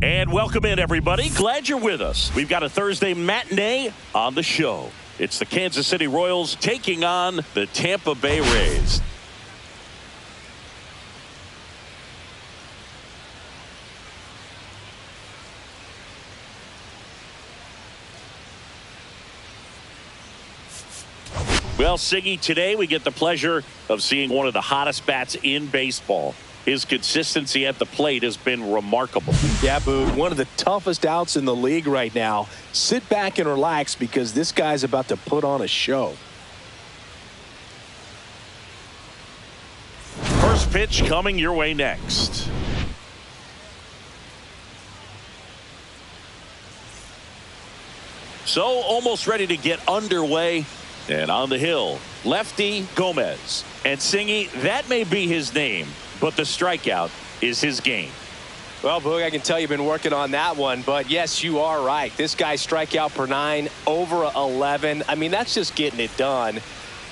And welcome in, everybody. Glad you're with us. We've got a Thursday matinee on the show. It's the Kansas City Royals taking on the Tampa Bay Rays. Well, Siggy, today we get the pleasure of seeing one of the hottest bats in baseball. His consistency at the plate has been remarkable. Yeah, Boog, one of the toughest outs in the league right now. Sit back and relax because this guy's about to put on a show. First pitch coming your way next. So almost ready to get underway. And on the hill, lefty Gomez. And Singy, that may be his name, but the strikeout is his game. Well, Boog, I can tell you've been working on that one, but yes, you are right. This guy's strikeout per 9, over 11. I mean, that's just getting it done.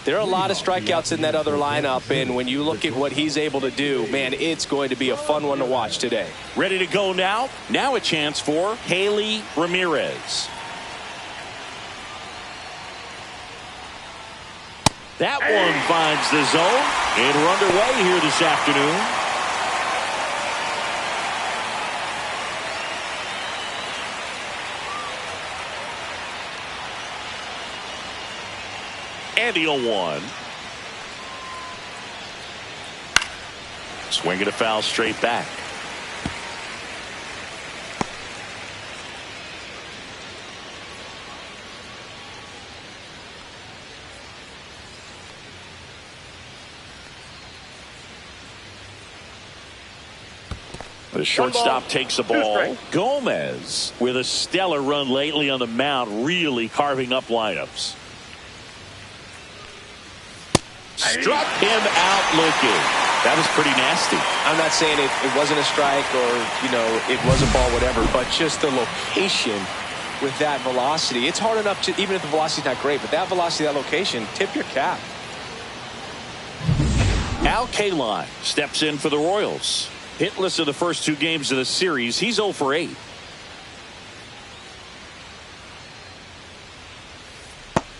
There are a lot of strikeouts in that other lineup, and when you look at what he's able to do, man, it's going to be a fun one to watch today. Ready to go now? Now a chance for Haley Ramirez. That one finds the zone, and we're underway here this afternoon. And the 0-1. Swinging a foul straight back. The shortstop takes the ball. Gomez, with a stellar run lately on the mound, really carving up lineups. Struck him out looking. That was pretty nasty. I'm not saying it wasn't a strike or, you know, it was a ball, whatever, but just the location with that velocity. It's hard enough to, even if the velocity's not great, but that velocity, that location, tip your cap. Al Kaline steps in for the Royals. Hitless in the first 2 games of the series. He's 0 for 8.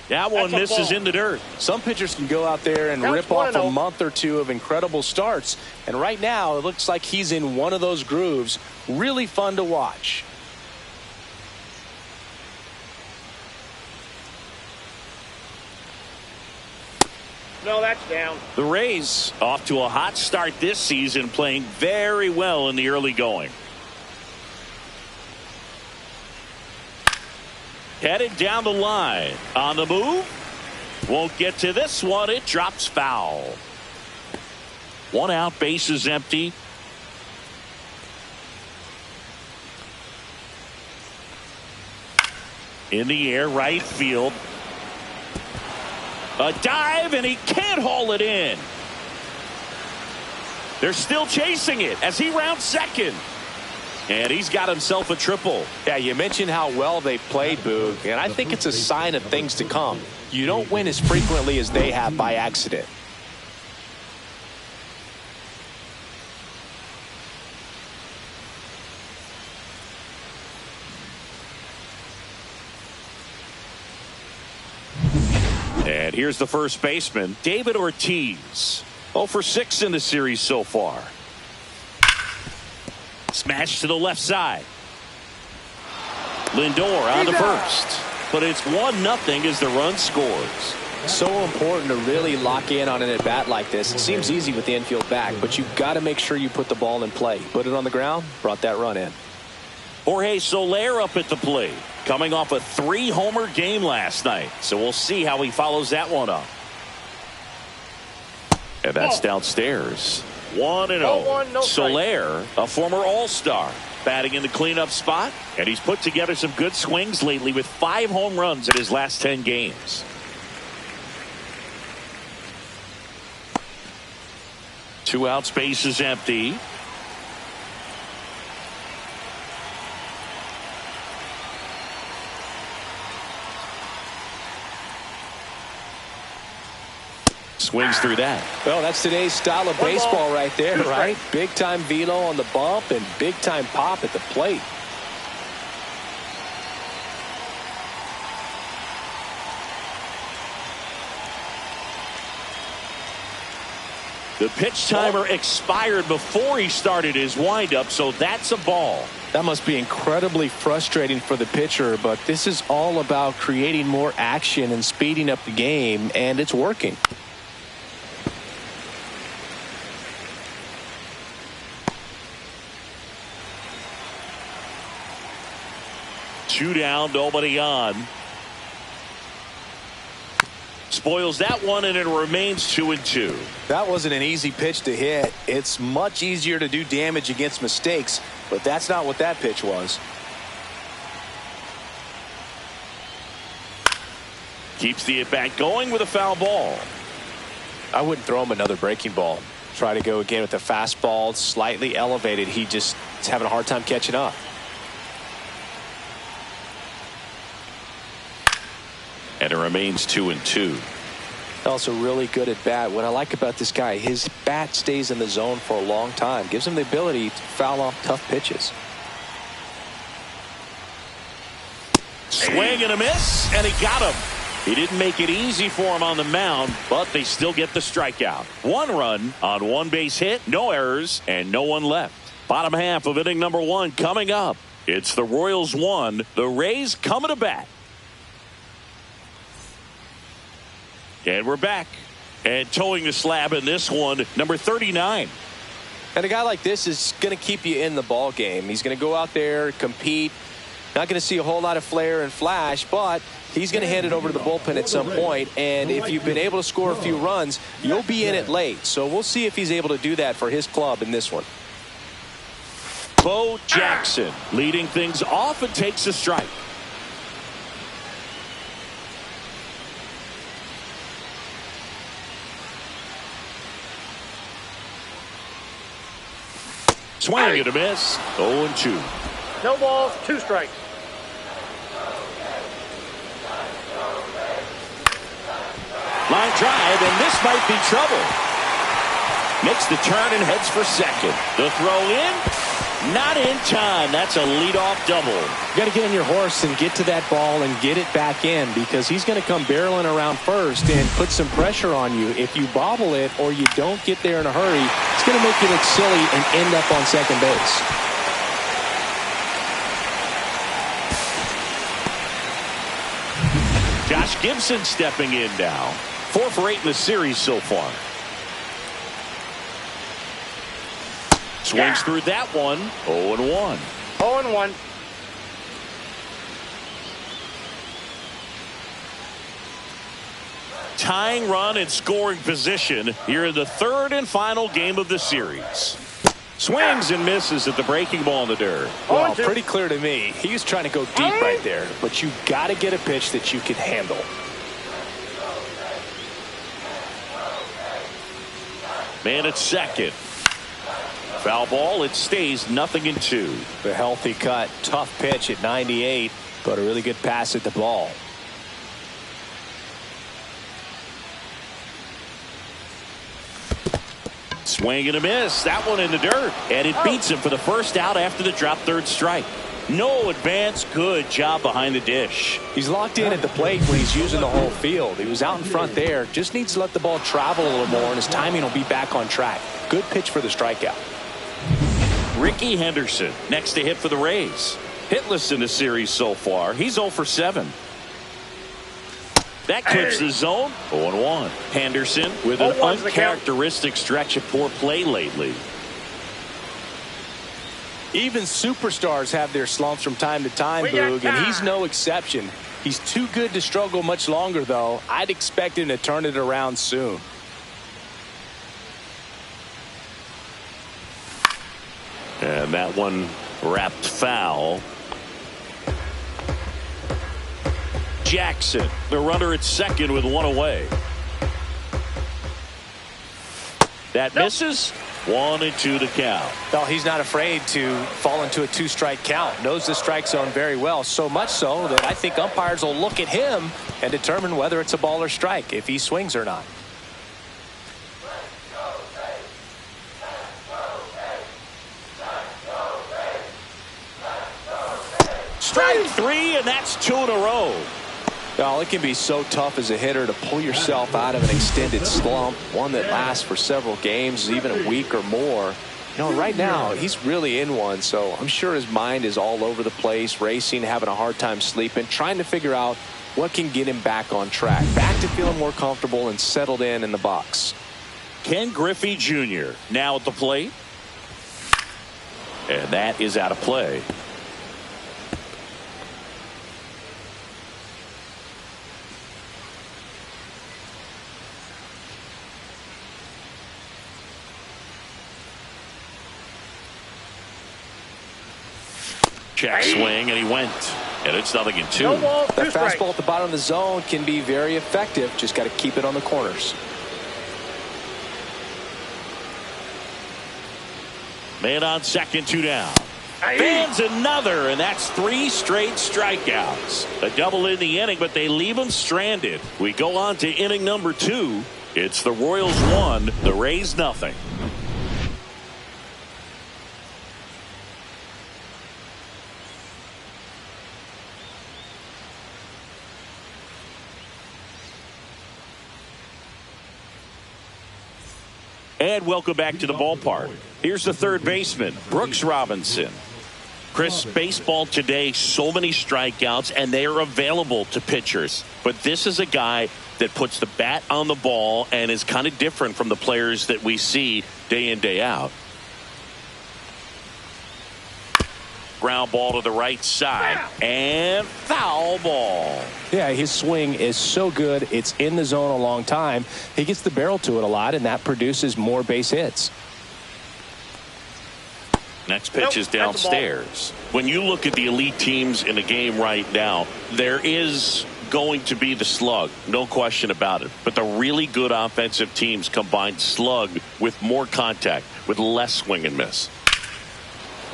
That one misses in the dirt. Some pitchers can go out there and rip off a month or 2 of incredible starts. And right now, it looks like he's in one of those grooves. Really fun to watch. No, that's down. The Rays off to a hot start this season, playing very well in the early going. Headed down the line. On the move. Won't get to this one. It drops foul. 1 out, bases empty. In the air, right field. A dive, and he can't haul it in. They're still chasing it as he rounds second. And he's got himself a triple. Yeah, you mentioned how well they played, Boog, and I think it's a sign of things to come. You don't win as frequently as they have by accident. And here's the first baseman, David Ortiz. 0 for 6 in the series so far. Smash to the left side. Lindor on to first. But it's 1-0 as the run scores. So important to really lock in on an at-bat like this. It seems easy with the infield back, but you've got to make sure you put the ball in play. Put it on the ground, brought that run in. Jorge Soler up at the plate, coming off a 3-homer game last night. So we'll see how he follows that one up. And that's downstairs. 1-0. Soler, a former All-Star, batting in the cleanup spot. And he's put together some good swings lately with 5 home runs in his last 10 games. Two outs, base is empty. Swings through that. Well, that's today's style of baseball right there, right? Big time velo on the bump and big time pop at the plate. The pitch timer expired before he started his windup, so that's a ball. That must be incredibly frustrating for the pitcher, but this is all about creating more action and speeding up the game, and it's working. Two down, nobody on. Spoils that one, and it remains 2-2. That wasn't an easy pitch to hit. It's much easier to do damage against mistakes, but that's not what that pitch was. Keeps the at-bat going with a foul ball. I wouldn't throw him another breaking ball. Try to go again with a fastball, slightly elevated. He just is having a hard time catching up. And it remains 2-2. Also really good at bat. What I like about this guy, his bat stays in the zone for a long time. Gives him the ability to foul off tough pitches. Swing and a miss, and he got him. He didn't make it easy for him on the mound, but they still get the strikeout. One run on one base hit, no errors, and no one left. Bottom half of inning number 1 coming up. It's the Royals 1, the Rays coming to bat. And we're back. And towing the slab in this one, number 39. And a guy like this is going to keep you in the ball game. He's going to go out there, compete. Not going to see a whole lot of flair and flash, but he's going to hand it over to the bullpen at some point. And if you've been able to score a few runs, you'll be in it late. So we'll see if he's able to do that for his club in this one. Bo Jackson leading things off and takes a strike. Swing and a miss. 0-2. No balls, 2 strikes. Line drive, and this might be trouble. Makes the turn and heads for second. The throw in, not in time. That's a leadoff double. You got to get on your horse and get to that ball and get it back in, because he's going to come barreling around first and put some pressure on you. If you bobble it or you don't get there in a hurry, it's going to make you look silly and end up on second base. Josh Gibson stepping in now. 4 for 8 in the series so far. Swings through that one. 0-1. 0-1. Tying run and scoring position here in the 3rd and final game of the series. Swings and misses at the breaking ball in the dirt. Well, pretty clear to me. He was trying to go deep right there, but you got to get a pitch that you can handle. Man at second. Foul ball. It stays 0-2. The healthy cut. Tough pitch at 98, but a really good pass at the ball. Swing and a miss. That one in the dirt. And it beats him for the first out after the drop 3rd strike. No advance. Good job behind the dish. He's locked in at the plate when he's using the whole field. He was out in front there. Just needs to let the ball travel a little more, and his timing will be back on track. Good pitch for the strikeout. Ricky Henderson next to hit for the Rays. Hitless in the series so far. He's 0 for 7. That clips the zone. 0-1. Henderson with an uncharacteristic stretch of poor play lately. Even superstars have their slumps from time to time, Boog, and he's no exception. He's too good to struggle much longer, though. I'd expect him to turn it around soon. And that one wrapped foul. Jackson, the runner at second with 1 away. That misses. 1-2 to count. Well, he's not afraid to fall into a 2-strike count. Knows the strike zone very well. So much so that I think umpires will look at him and determine whether it's a ball or strike, if he swings or not. Strike 3, and that's 2 in a row. Well, it can be so tough as a hitter to pull yourself out of an extended slump, one that lasts for several games, even a week or more. You know, right now, he's really in one, so I'm sure his mind is all over the place, racing, having a hard time sleeping, trying to figure out what can get him back on track, back to feeling more comfortable and settled in the box. Ken Griffey Jr. now at the plate. And that is out of play. Check swing, and he went. And it's 0-2. No balls, that fastball at the bottom of the zone can be very effective. Just got to keep it on the corners. Man on second, 2 down. Fans another, and that's 3 straight strikeouts. A double in the inning, but they leave him stranded. We go on to inning number 2. It's the Royals 1, the Rays nothing. And welcome back to the ballpark. Here's the third baseman, Brooks Robinson. Chris, baseball today, so many strikeouts, and they are available to pitchers. But this is a guy that puts the bat on the ball and is kind of different from the players that we see day in, day out. Ground ball to the right side, and foul ball. Yeah, his swing is so good. It's in the zone a long time. He gets the barrel to it a lot, and that produces more base hits. Next pitch is downstairs. When you look at the elite teams in the game right now, there is going to be the slug, no question about it. But the really good offensive teams combine slug with more contact, with less swing and miss.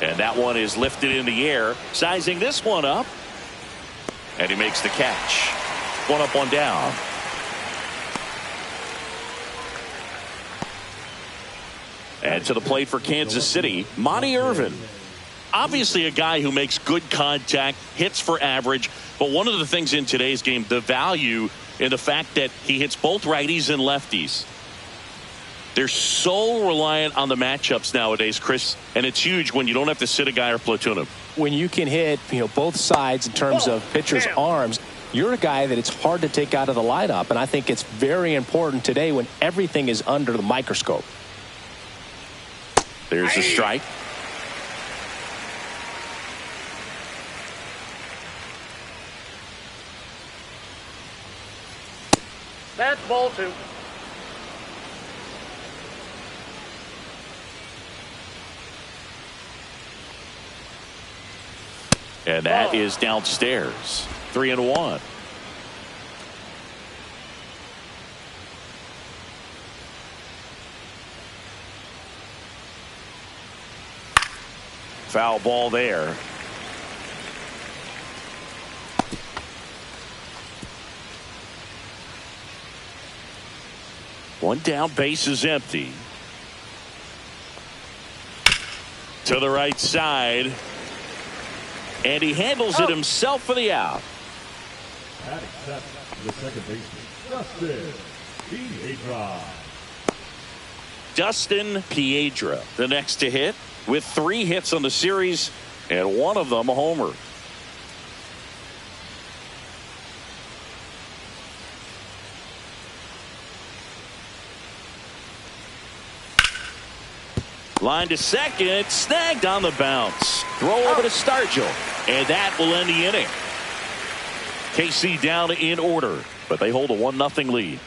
And that one is lifted in the air, sizing this one up. And he makes the catch. 1 up, 1 down. And to the plate for Kansas City, Monty Irvin. Obviously a guy who makes good contact, hits for average. But one of the things in today's game, the value in the fact that he hits both righties and lefties. They're so reliant on the matchups nowadays, Chris, and it's huge when you don't have to sit a guy or platoon him. When you can hit, both sides in terms of pitchers' arms, you're a guy that it's hard to take out of the lineup, and I think it's very important today when everything is under the microscope. There's the strike. That's ball 2. And that is downstairs. 3-1. Foul ball there. One down, base is empty. To the right side. And he handles it himself for the out. That accepts the second baseman, Dustin Piedra. Dustin Piedra, the next to hit, with 3 hits on the series, and one of them a homer. Line to second, snagged on the bounce. Throw over to Stargell, and that will end the inning. KC down in order, but they hold a 1-0 lead.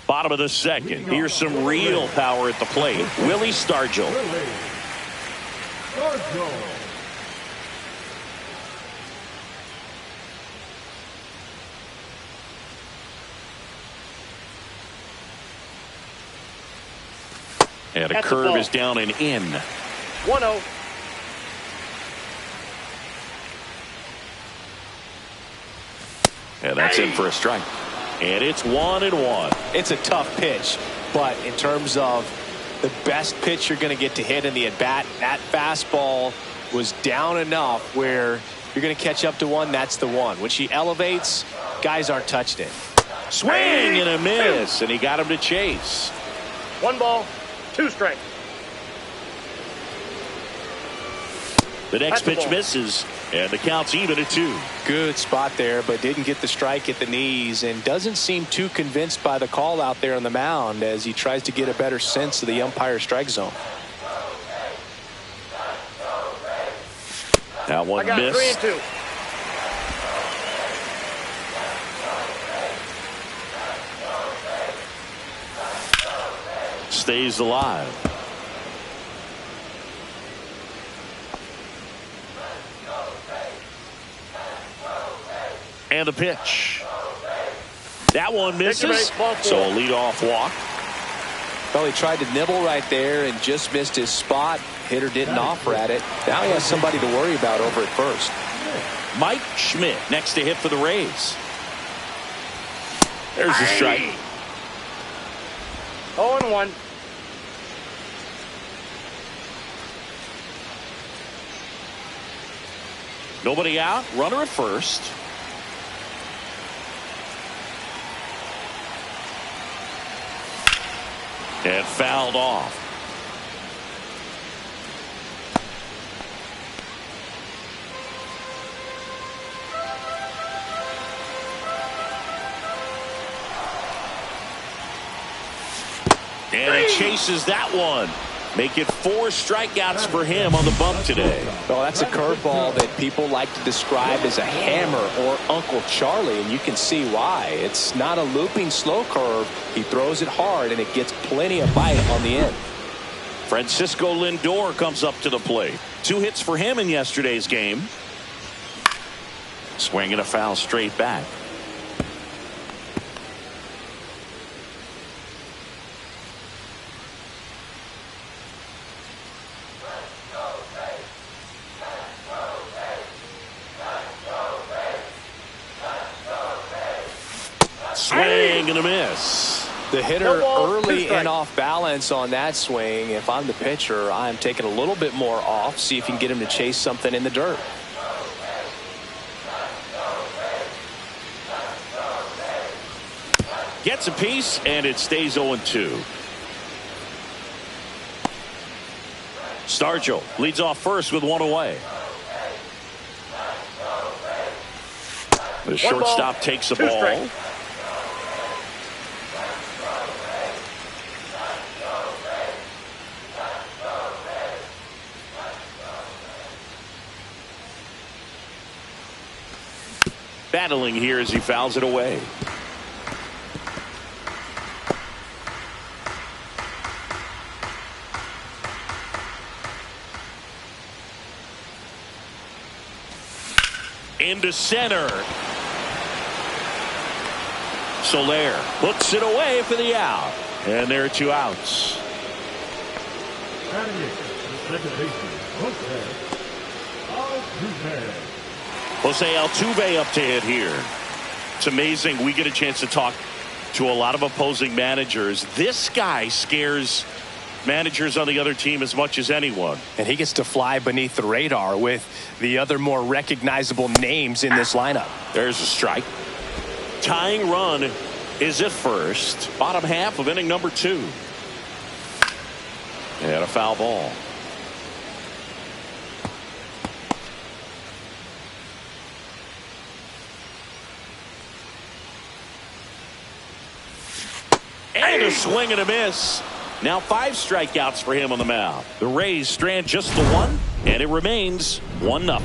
Bottom of the second. Here's some real power at the plate. Willie Stargell. And a curve is down and in. 1-0. And that's in for a strike. And it's 1-1. It's a tough pitch, but in terms of the best pitch you're going to get to hit in the at-bat. That fastball was down enough where you're going to catch up to one. That's the one. When she elevates, guys aren't touching it. Swing and a miss, and he got him to chase. 1 ball, 2 strikes. The next pitch misses, and the count's even at 2. Good spot there, but didn't get the strike at the knees, and doesn't seem too convinced by the call out there on the mound as he tries to get a better sense of the umpire's strike zone. That one I got missed. 3-2. Stays alive. And the pitch. That one misses. So a leadoff walk. Well, he tried to nibble right there and just missed his spot. Hitter didn't offer at it. Now he has somebody to worry about over at first. Mike Schmidt next to hit for the Rays. There's the strike. 0-1. Nobody out. Runner at first. And fouled off. And he chases that one. Make it 4 strikeouts for him on the bump today. Well, that's a curveball that people like to describe as a hammer or Uncle Charlie, and you can see why. It's not a looping slow curve. He throws it hard, and it gets plenty of bite on the end. Francisco Lindor comes up to the plate. 2 hits for him in yesterday's game. Swinging a foul straight back. Swing and a miss. The hitter early and off balance on that swing. If I'm the pitcher, I'm taking a little bit more off. See if you can get him to chase something in the dirt. Gets a piece, and it stays 0-2. Stargell leads off first with 1 away. The shortstop takes the ball. Battling here as he fouls it away. Into center. Soler hooks it away for the out. And there are 2 outs. Batting it, the second baseman, Jose Altuve up to hit here. It's amazing. We get a chance to talk to a lot of opposing managers. This guy scares managers on the other team as much as anyone. And he gets to fly beneath the radar with the other more recognizable names in this lineup. There's a strike. Tying run is at first. Bottom half of inning number 2. And a foul ball. And a swing and a miss. Now 5 strikeouts for him on the mound. The Rays strand just the 1, and it remains 1-0.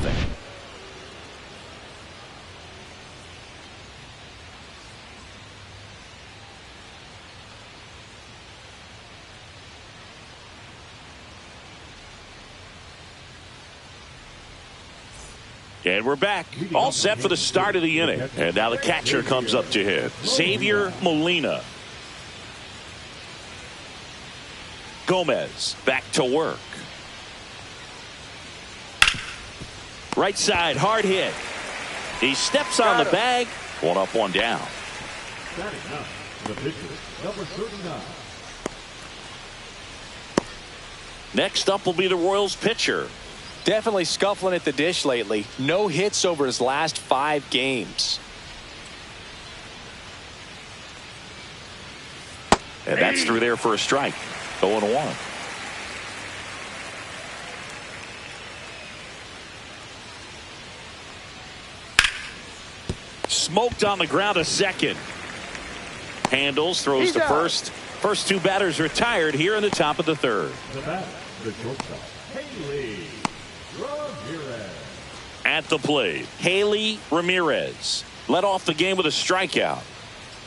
And we're back. All set for the start of the inning. And now the catcher comes up to hit. Xavier Molina. Gomez back to work. Right side, hard hit. He steps on the bag. 1 up, 1 down. Batting up, the pitcher, number 39. Next up will be the Royals pitcher. Definitely scuffling at the dish lately. No hits over his last 5 games. And that's through there for a strike. 0-1. Smoked on the ground to second. Handles, throws to first. First 2 batters retired here in the top of the 3rd. The bat, the shortstop, Haley Ramirez. At the plate, Haley Ramirez led off the game with a strikeout.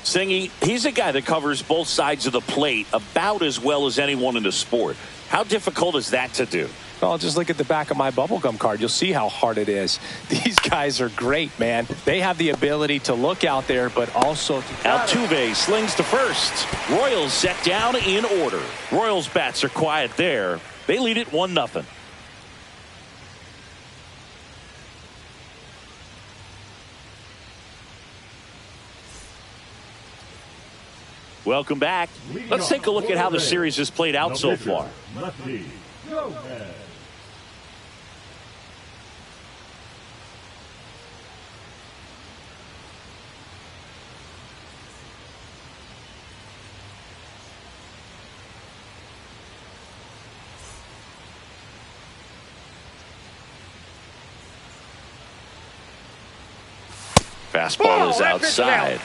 Singy, he's a guy that covers both sides of the plate about as well as anyone in the sport. How difficult is that to do? Well, just look at the back of my bubblegum card. You'll see how hard it is. These guys are great, man. They have the ability to look out there, but also to... Altuve slings to first. Royals set down in order. Royals bats are quiet there. They lead it 1-0. Welcome back. Let's take a look at how the series has played out so far. Lefty, Gomez. Fastball is outside.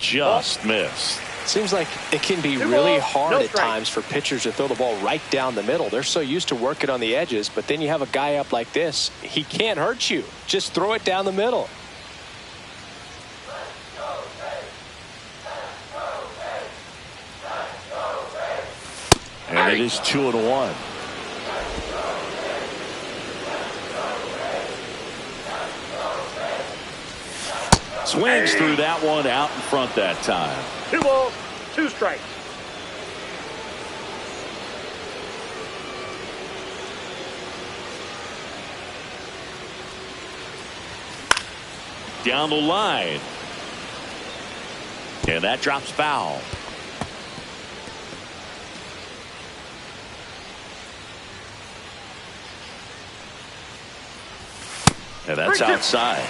Just missed. Seems like it can be really hard at times for pitchers to throw the ball right down the middle. They're so used to working on the edges, but then you have a guy up like this. He can't hurt you. Just throw it down the middle. And it is 2-1. Swings through that one out in front that time. 2 balls, 2 strikes. Down the line. And that drops foul. And that's outside.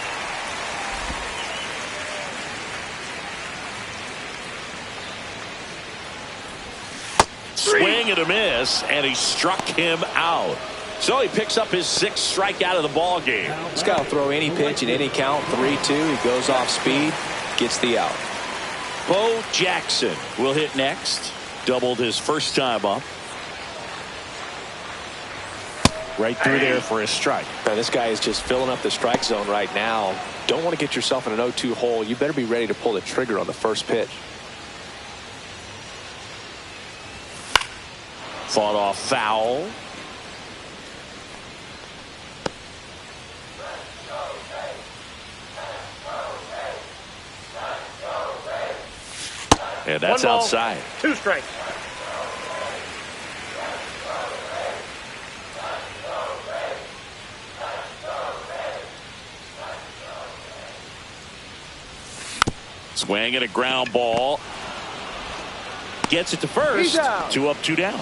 Swing and a miss, and he struck him out. So he picks up his 6th strikeout of the ball game. This guy will throw any pitch in any count. 3-2. He goes off speed, gets the out. Bo Jackson will hit next. Doubled his first time up. Right through there for a strike. Now, this guy is just filling up the strike zone right now. Don't want to get yourself in an 0-2 hole. You better be ready to pull the trigger on the first pitch. Fought off foul. And that's 1 ball, outside. 2 strikes. Swing and a ground ball. Gets it to first. 2 up, 2 down.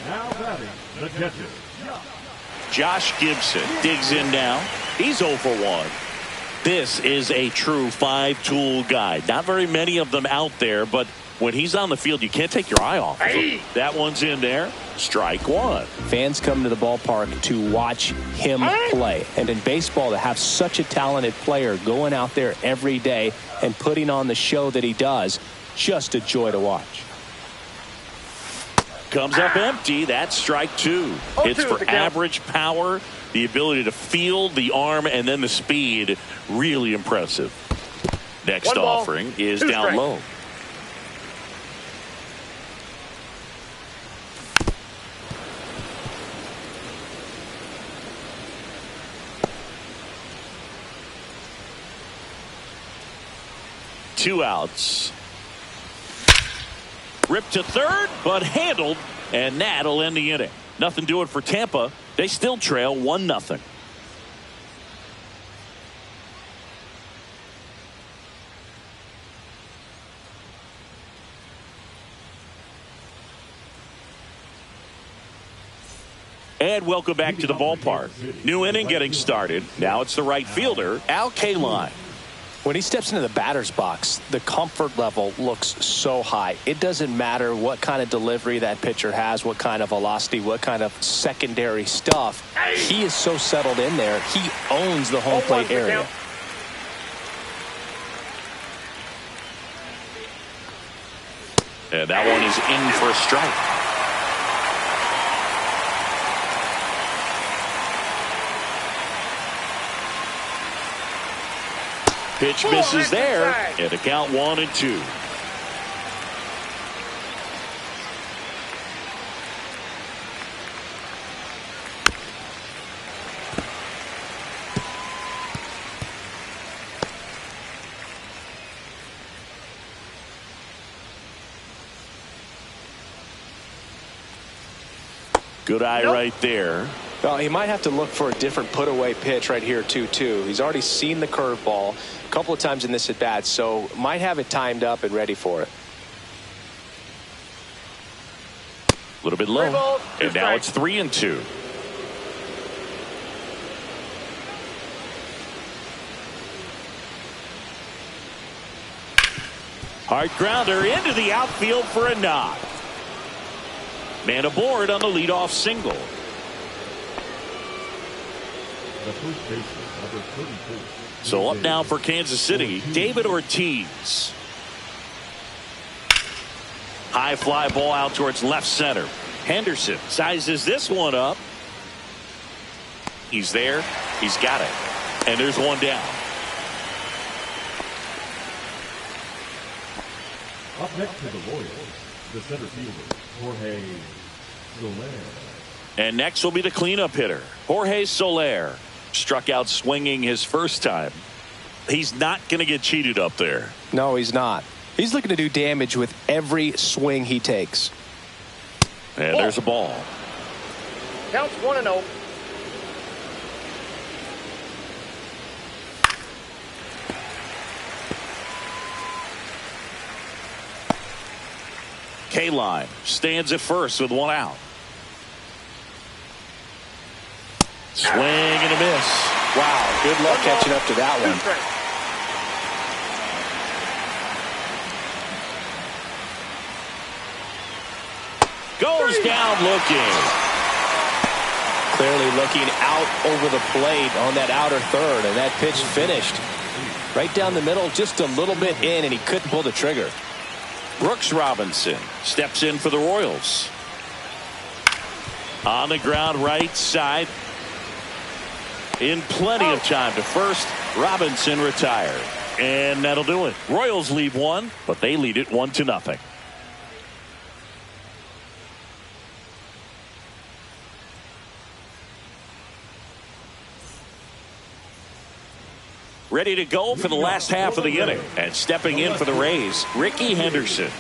Now batting, the catcher. Josh Gibson digs in now. He's 0 for 1. This is a true 5-tool guy. Not very many of them out there, but when he's on the field, you can't take your eye off of him. That one's in there. Strike 1. Fans come to the ballpark to watch him play. And in baseball, to have such a talented player going out there every day and putting on the show that he does, just a joy to watch. Comes up empty. That's strike 2. It's for average power, the ability to field, the arm, and then the speed. Really impressive. Next offering is down low. Two outs. Ripped to third, but handled, and that'll end the inning. Nothing doing for Tampa. They still trail 1-0. And welcome back to the ballpark. New inning getting started. Now it's the right fielder, Al Kaline. When he steps into the batter's box, the comfort level looks so high. It doesn't matter what kind of delivery that pitcher has, what kind of velocity, what kind of secondary stuff. He is so settled in there. He owns the home plate area. And that one is in for a strike. Pitch misses there, and the count 1-2. Good eye right there. Well, he might have to look for a different put-away pitch right here, 2-2. He's already seen the curveball a couple of times in this at-bat, so might have it timed up and ready for it. A little bit low, and now it's 3-2. Hard grounder into the outfield for a knock. Man aboard on the leadoff single. So up now for Kansas City, David Ortiz. High fly ball out towards left center. Henderson sizes this one up. He's there. He's got it. And there's one down. Up next to the Royals, the center fielder, Jorge Soler. And next will be the cleanup hitter, Jorge Soler. Struck out swinging his first time. He's not going to get cheated up there. No, he's not. He's looking to do damage with every swing he takes. And there's a ball. Counts 1-0. Kaline stands at first with one out. Swing and a miss. Wow, good luck catching up to that one. Goes down looking. Clearly looking out over the plate on that outer third, and that pitch finished right down the middle, just a little bit in, and he couldn't pull the trigger. Brooks Robinson steps in for the Royals. On the ground right side. In plenty of time to first. Robinson retired. And that'll do it. Royals leave one, but they lead it 1-0. Ready to go for the last half of the inning. And stepping in for the Rays, Ricky Henderson.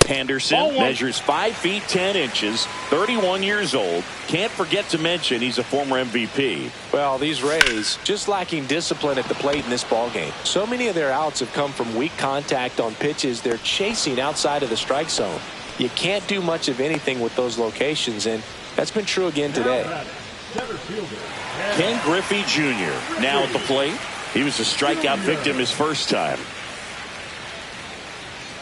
Henderson measures 5 feet 10 inches, 31 years old. Can't forget to mention he's a former MVP. Well, these Rays just lacking discipline at the plate in this ballgame. So many of their outs have come from weak contact on pitches they're chasing outside of the strike zone. You can't do much of anything with those locations, and that's been true again today. Ken Griffey Jr. now at the plate. He was a strikeout victim his first time.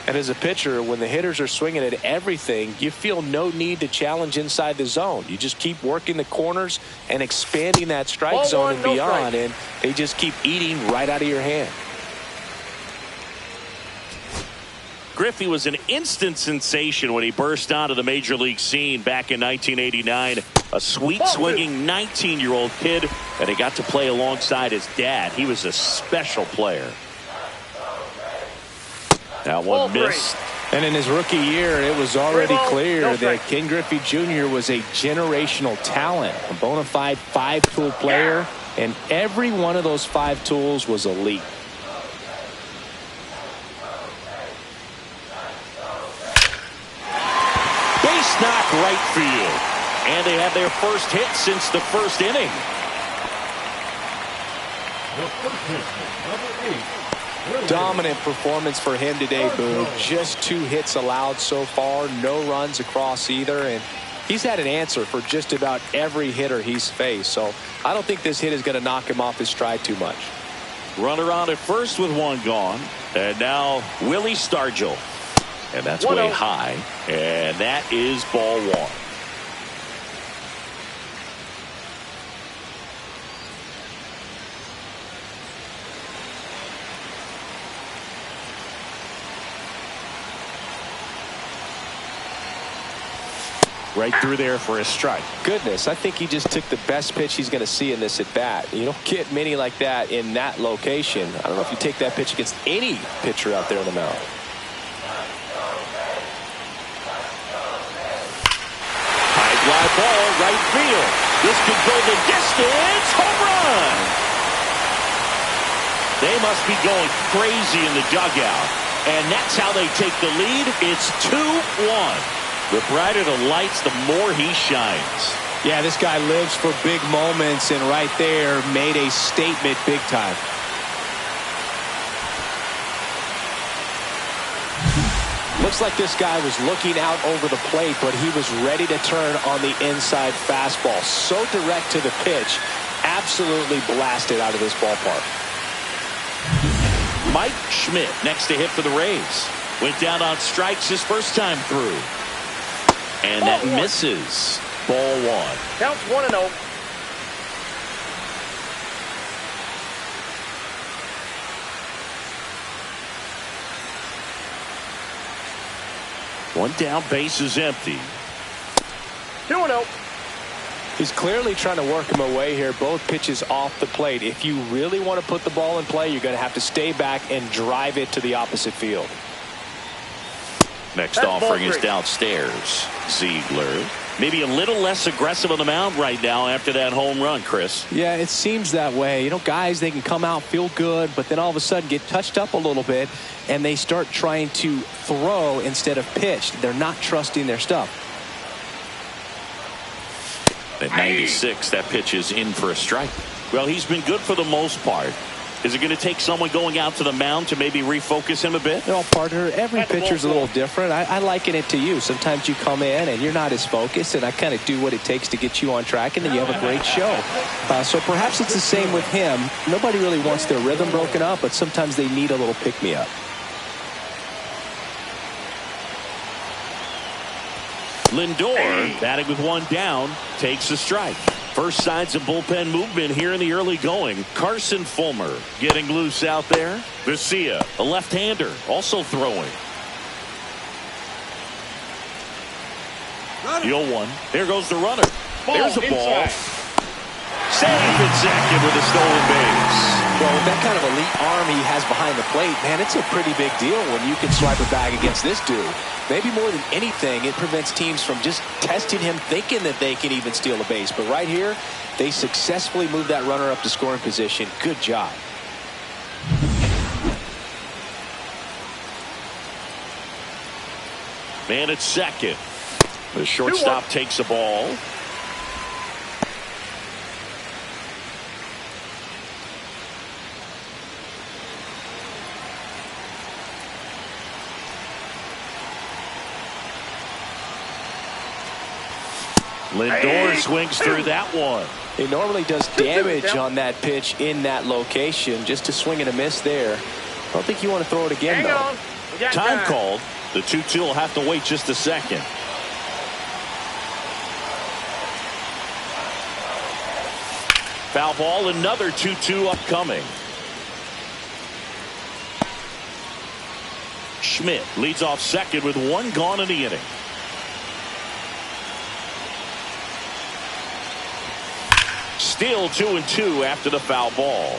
And as a pitcher, when the hitters are swinging at everything, you feel no need to challenge inside the zone. You just keep working the corners and expanding that strike zone and beyond, and they just keep eating right out of your hand. Griffey was an instant sensation when he burst onto the major league scene back in 1989. A sweet swinging 19-year-old kid, and he got to play alongside his dad. He was a special player. That one missed. And in his rookie year, it was already clear that Ken Griffey Jr. was a generational talent, a bona fide 5-tool player, and every one of those 5 tools was elite. Base knock right field. And they had their first hit since the first inning. The first hit, number 8. Dominant performance for him today, Boone. Just 2 hits allowed so far, no runs across either, and he's had an answer for just about every hitter he's faced. So I don't think this hit is going to knock him off his stride too much. Runner on at first with 1 gone, and now Willie Stargell, and that's way high, and that is ball 1. Right through there for a strike. Goodness, I think he just took the best pitch he's going to see in this at bat. You don't get many like that in that location. I don't know if you take that pitch against any pitcher out there on the mound. High fly ball, right field. This could go the distance. Home run. They must be going crazy in the dugout. And that's how they take the lead. It's 2-1. The brighter the lights, the more he shines. Yeah, this guy lives for big moments, and right there made a statement big time. Looks like this guy was looking out over the plate, but he was ready to turn on the inside fastball. So direct to the pitch, absolutely blasted out of this ballpark. Mike Schmidt next to hit for the Rays. Went down on strikes his first time through. And that misses. Ball 1. Counts 1-0. One down, base is empty. 2-0. He's clearly trying to work him away here. Both pitches off the plate. If you really want to put the ball in play, you're going to have to stay back and drive it to the opposite field. Next offering is downstairs. Ziegler. Maybe a little less aggressive on the mound right now after that home run, Chris. Yeah, it seems that way. You know, guys, they can come out, feel good, but then all of a sudden get touched up a little bit, and they start trying to throw instead of pitch. They're not trusting their stuff. At 96, that pitch is in for a strike. Well, he's been good for the most part. Is it going to take someone going out to the mound to maybe refocus him a bit? No, partner, every pitcher's a little different. I liken it to you. Sometimes you come in and you're not as focused, and I kind of do what it takes to get you on track, and then you have a great show. So perhaps it's the same with him. Nobody really wants their rhythm broken up, but sometimes they need a little pick-me-up. Lindor, batting with 1 down, takes a strike. First signs of bullpen movement here in the early going. Carson Fulmer getting loose out there. Vesia, a left-hander, also throwing. The 0-1. There goes the runner. There's a ball. Safe at second with a stolen base. Well, with that kind of elite arm he has behind the plate, man, it's a pretty big deal when you can swipe a bag against this dude. Maybe more than anything, it prevents teams from just testing him, thinking that they can even steal a base. But right here, they successfully moved that runner up to scoring position. Good job. Man at second. The shortstop takes a ball. Lindor swings through that one. He normally does damage on that pitch in that location. Just a swing and a miss there. I don't think you want to throw it again, though. Time called. The 2-2 will have to wait just a second. Foul ball, another 2-2 upcoming. Schmidt leads off second with 1 gone in the inning. Still 2-2 after the foul ball.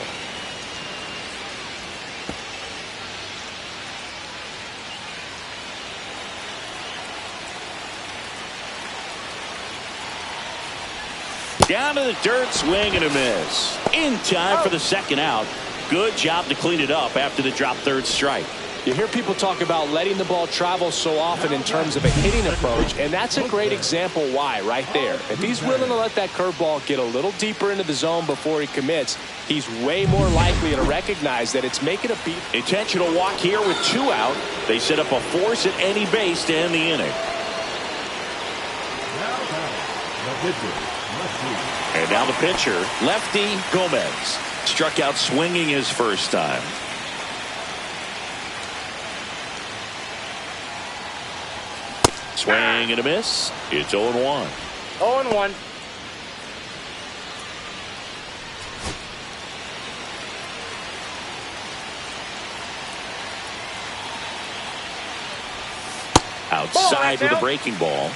Down to the dirt, swing and a miss. In time for the second out. Good job to clean it up after the drop third strike. You hear people talk about letting the ball travel so often in terms of a hitting approach, and that's a great example why right there. If he's willing to let that curveball get a little deeper into the zone before he commits, he's way more likely to recognize that it's making a beat. Intentional walk here with 2 out. They set up a force at any base to end the inning. And now the pitcher, lefty Gomez. Struck out swinging his first time. Swing and a miss. It's 0-1. 0-1. Outside with a breaking ball.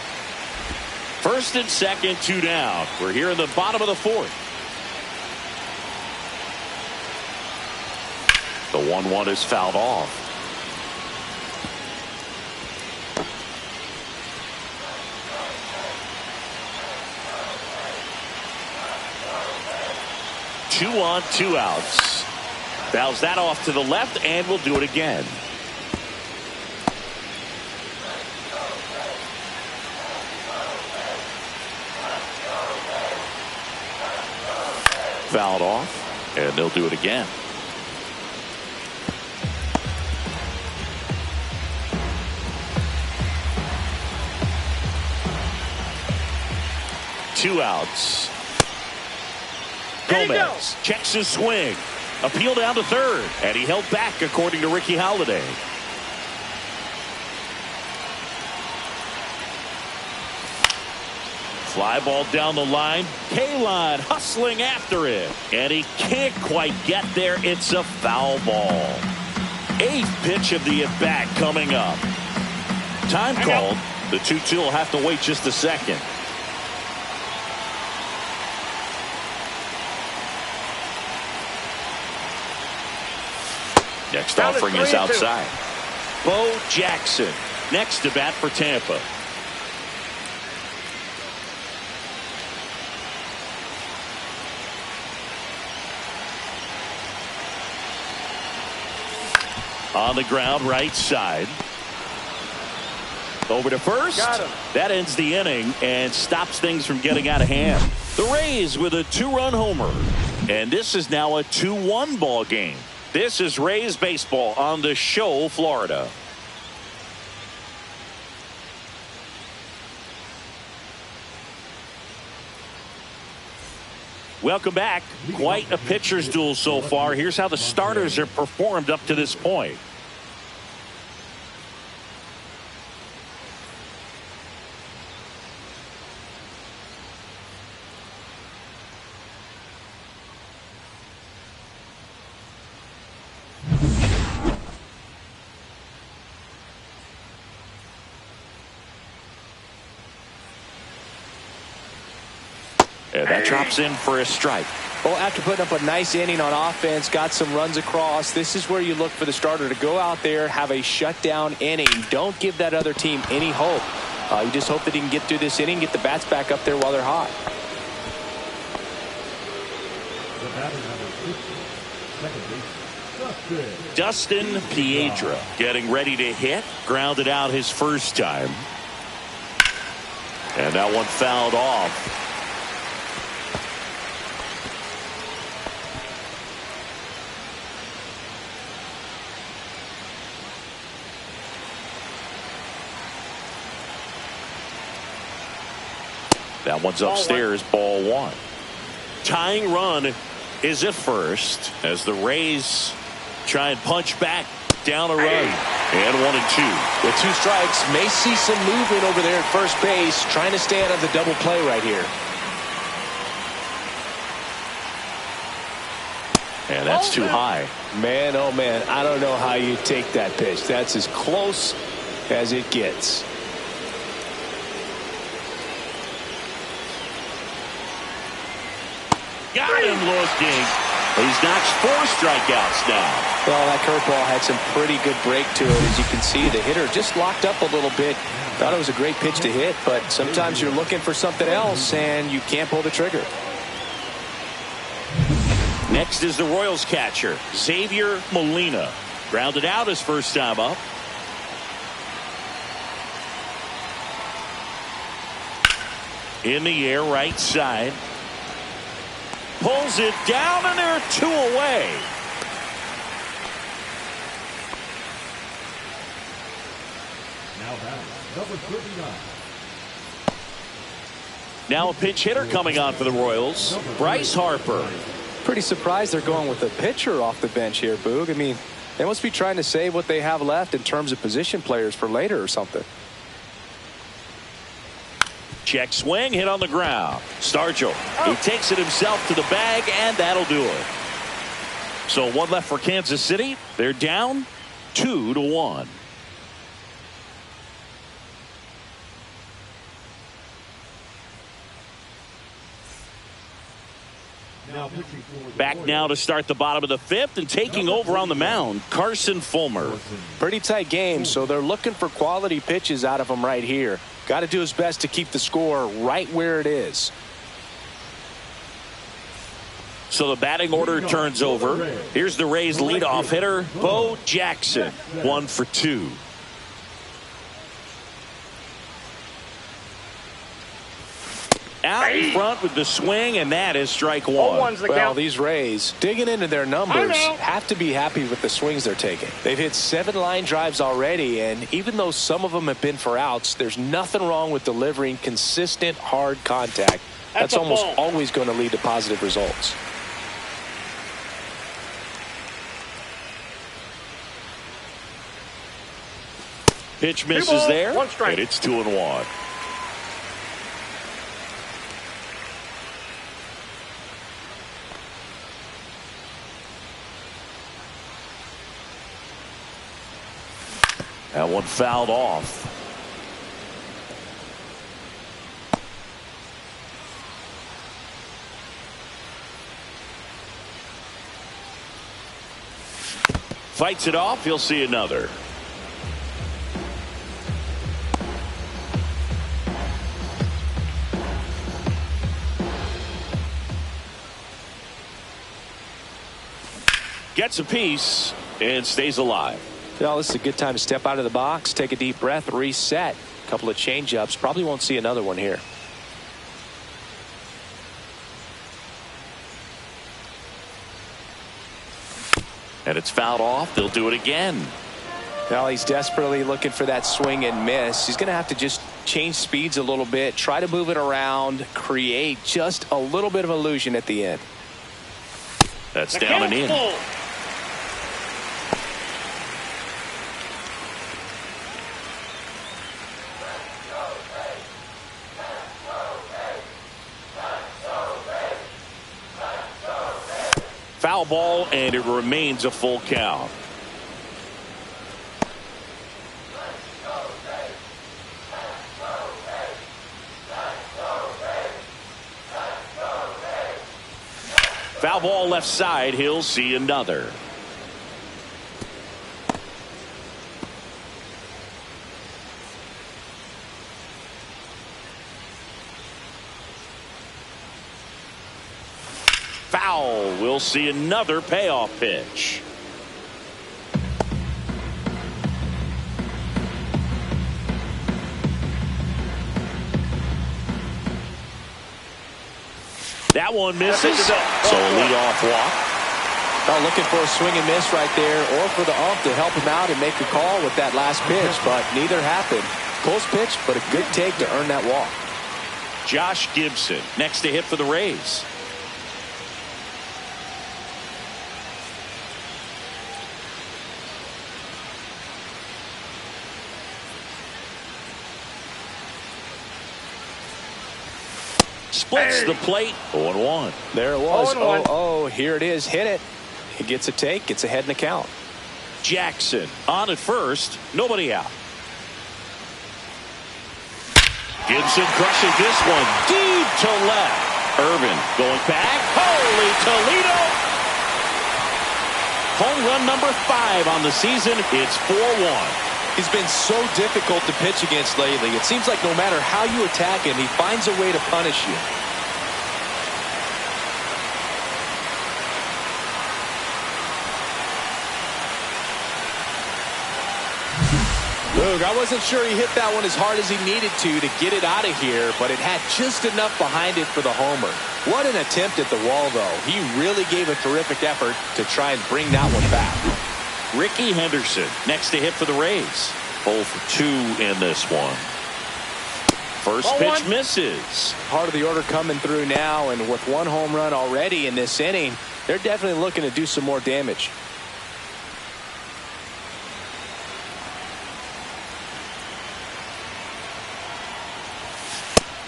First and second, 2 down. We're here in the bottom of the 4th. The 1-1 is fouled off. Two on, 2 outs. Fouls that off to the left, and we'll do it again. Fouled off, and they'll do it again. Two outs. Gomez checks his swing. Appeal down to third, and he held back according to Ricky Holiday. Fly ball down the line. Kaline hustling after it, and he can't quite get there. It's a foul ball. 8th pitch of the at-bat coming up. Time called. The 2-2 will have to wait just a second. Next offering is outside. Bo Jackson next to bat for Tampa. On the ground, right side. Over to first. That ends the inning and stops things from getting out of hand. The Rays with a 2-run homer. And this is now a 2-1 ball game. This is Rays baseball on the show, Florida. Welcome back. Quite a pitcher's duel so far. Here's how the starters have performed up to this point. And that drops in for a strike. Well, after putting up a nice inning on offense, got some runs across, this is where you look for the starter to go out there, have a shutdown inning. Don't give that other team any hope. You just hope that he can get through this inning, get the bats back up there while they're hot. Dustin Piedra getting ready to hit. Grounded out his first time. And that one fouled off. That one's upstairs, ball 1. Tying run is at first as the Rays try and punch back down a run. And 1 and 2. With 2 strikes, may see some movement over there at first base, trying to stay out of the double play right here. And that's too high. Man, oh man, I don't know how you take that pitch. That's as close as it gets. Got him looking. He's notched 4 strikeouts now. Well, that curveball had some pretty good break to it. As you can see, the hitter just locked up a little bit. Thought it was a great pitch to hit, but sometimes you're looking for something else and you can't pull the trigger. Next is the Royals catcher, Xavier Molina. Grounded out his first time up. In the air, right side. Pulls it down, and they're 2 away. Now batting, number 39. Now a pinch hitter coming on for the Royals, Bryce Harper. Pretty surprised they're going with a pitcher off the bench here, Boog. I mean, they must be trying to save what they have left in terms of position players for later or something. Check swing, hit on the ground. Stargell, he takes it himself to the bag, and that'll do it. So 1 left for Kansas City. They're down 2-1. Back now to start the bottom of the 5th, and taking over on the mound, Carson Fulmer. Pretty tight game, so they're looking for quality pitches out of him right here. Got to do his best to keep the score right where it is. So the batting order turns over. Here's the Rays leadoff hitter, Bo Jackson, 1 for 2. Out in front with the swing, and that is strike 1. Well, these Rays, digging into their numbers, have to be happy with the swings they're taking. They've hit 7 line drives already, and even though some of them have been for outs, there's nothing wrong with delivering consistent, hard contact. That's almost always going to lead to positive results. Pitch misses there, and it's 2-1. That one fouled off. Fights it off. He'll see another. Gets a piece and stays alive. Well, this is a good time to step out of the box, take a deep breath, reset. A couple of change-ups. Probably won't see another one here. And it's fouled off. They'll do it again. Well, he's desperately looking for that swing and miss. He's going to have to just change speeds a little bit, try to move it around, create just a little bit of illusion at the end. That's down and in. Foul ball, and it remains a full count. Foul ball left side. He'll see another. Foul. We'll see another payoff pitch. That one misses. So a leadoff walk. Well, looking for a swing and miss right there, or for the ump to help him out and make a call with that last pitch, but neither happened. Close pitch, but a good take to earn that walk. Josh Gibson next to hit for the Rays. Splits the plate. 0-1. There it was. 0-0. Here it is. Hit it. He gets a take. Gets ahead in the count. Jackson on at first. Nobody out. Gibson crushes this one deep to left. Irvin going back. Holy Toledo. Home run number 5 on the season. It's 4-1. He's been so difficult to pitch against lately. It seems like no matter how you attack him, he finds a way to punish you. Boog, I wasn't sure he hit that one as hard as he needed to get it out of here, but it had just enough behind it for the homer. What an attempt at the wall, though. He really gave a terrific effort to try and bring that one back. Ricky Henderson next to hit for the Rays. 0 for 2 in this one. First pitch misses. Part of the order coming through now, and with one home run already in this inning, they're definitely looking to do some more damage.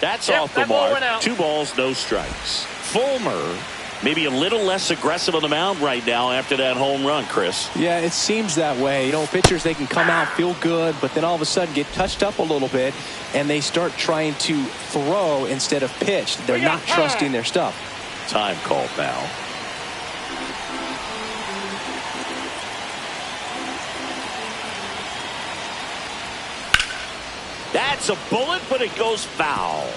That's off the mark. 2 balls, no strikes. Fulmer maybe a little less aggressive on the mound right now after that home run, Chris. Yeah, it seems that way. You know, pitchers, they can come out, feel good, but then all of a sudden get touched up a little bit, and they start trying to throw instead of pitch. They're not trusting their stuff. Time called now. That's a bullet, but it goes foul.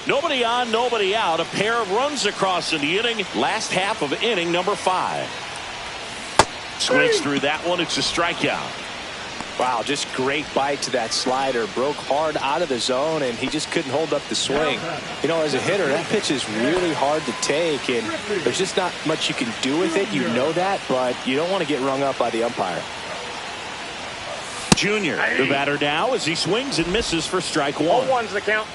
Nobody on, nobody out. A pair of runs across in the inning. Last half of inning number 5. Swings through that one. It's a strikeout. Wow, just great bite to that slider. Broke hard out of the zone, and he just couldn't hold up the swing. You know, as a hitter, that pitch is really hard to take, and there's just not much you can do with it. You know that, but you don't want to get rung up by the umpire. Junior, the batter now as he swings and misses for strike 1. 0-1's the count.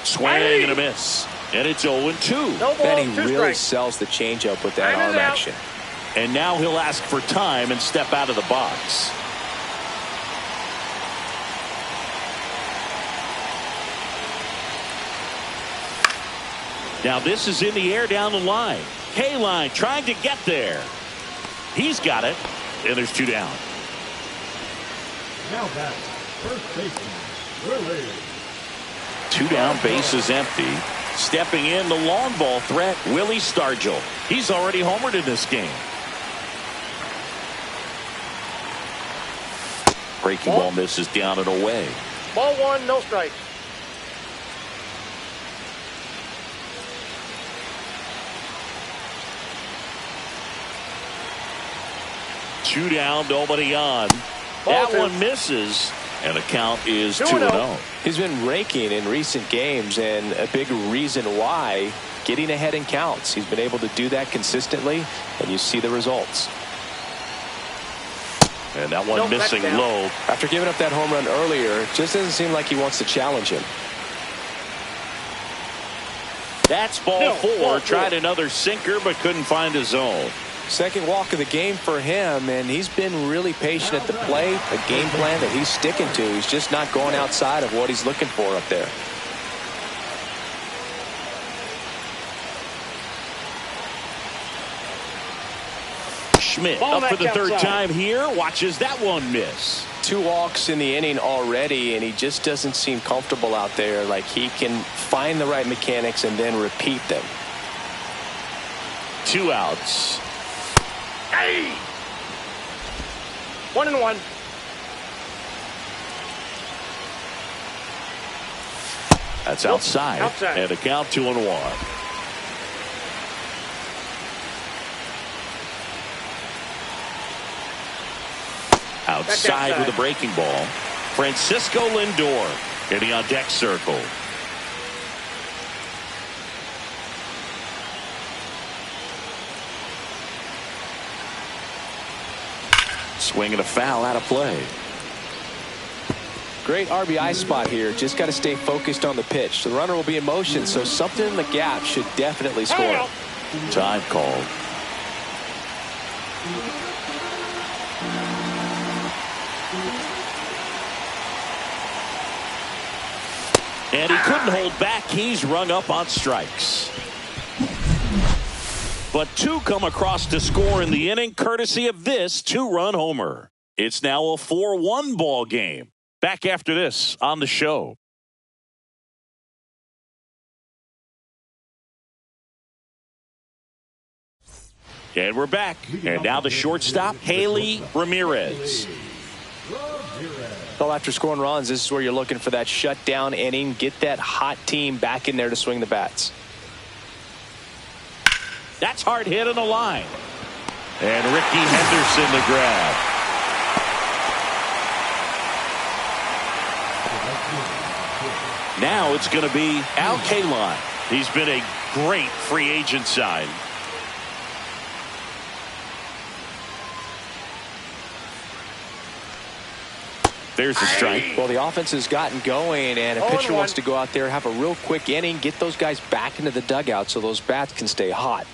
Swing and a miss. And it's 0-2. No ball, then he 2 really strikes. sells the changeup with that arm action. And now he'll ask for time and step out of the box. Now this is in the air down the line. K-line trying to get there. He's got it. And there's 2 down. Now back, first baseman, Willie. 2 down, base is empty. Stepping in, the long ball threat, Willie Stargell. He's already homered in this game. Breaking ball misses down and away. Ball 1, no strikes. Two down, nobody on. Ball that 2. one misses. And the count is 2-0. He's been raking in recent games, and a big reason why, getting ahead in counts. He's been able to do that consistently, and you see the results. And that one missing low. After giving up that home run earlier, it just doesn't seem like he wants to challenge him. That's ball 4. Tried another sinker, but couldn't find a zone. Second walk of the game for him, and he's been really patient at the plate. A game plan that he's sticking to. He's just not going outside of what he's looking for up there. Schmidt up for the 3rd time here. Watches that one miss. 2 walks in the inning already, and he just doesn't seem comfortable out there. Like he can find the right mechanics and then repeat them. 2 outs. 1-1. That's outside. And a count 2-1. Outside with a breaking ball. Francisco Lindor getting on deck circle. Swing and a foul out of play. Great RBI spot here. Just got to stay focused on the pitch. The runner will be in motion, so something in the gap should definitely score. Time called. And he couldn't hold back. He's rung up on strikes. But two come across to score in the inning courtesy of this two-run homer. It's now a 4-1 ball game. Back after this on the show. And we're back. And now the shortstop, Haley Ramirez. Well, after scoring runs, this is where you're looking for that shutdown inning. Get that hot team back in there to swing the bats. That's hard hit on the line. And Ricky Henderson the grab. Now it's going to be Al Kaline. He's been a great free agent sign. There's the strike. Well, the offense has gotten going, and a pitcher wants to go out there, have a real quick inning, get those guys back into the dugout so those bats can stay hot.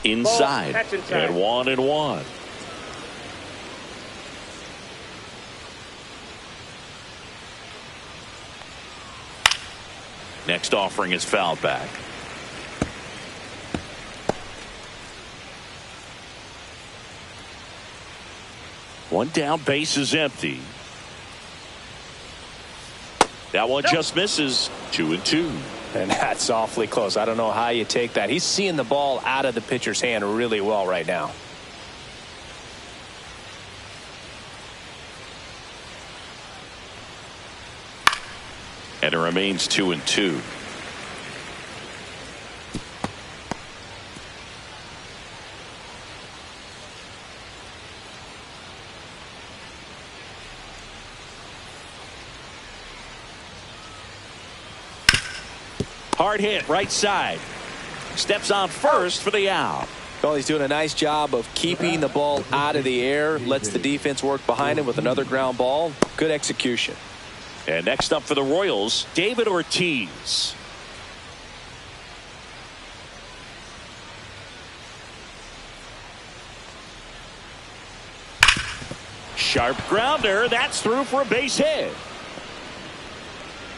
Inside. And 1-1. Next offering is fouled back. One down, base is empty. That one just misses. 2-2. And that's awfully close. I don't know how you take that. He's seeing the ball out of the pitcher's hand really well right now. And it remains 2-2. Hard hit right side. Steps on first for the out. Well, he's doing a nice job of keeping the ball out of the air. Lets the defense work behind him with another ground ball. Good execution. And next up for the Royals, David Ortiz. Sharp grounder. That's through for a base hit.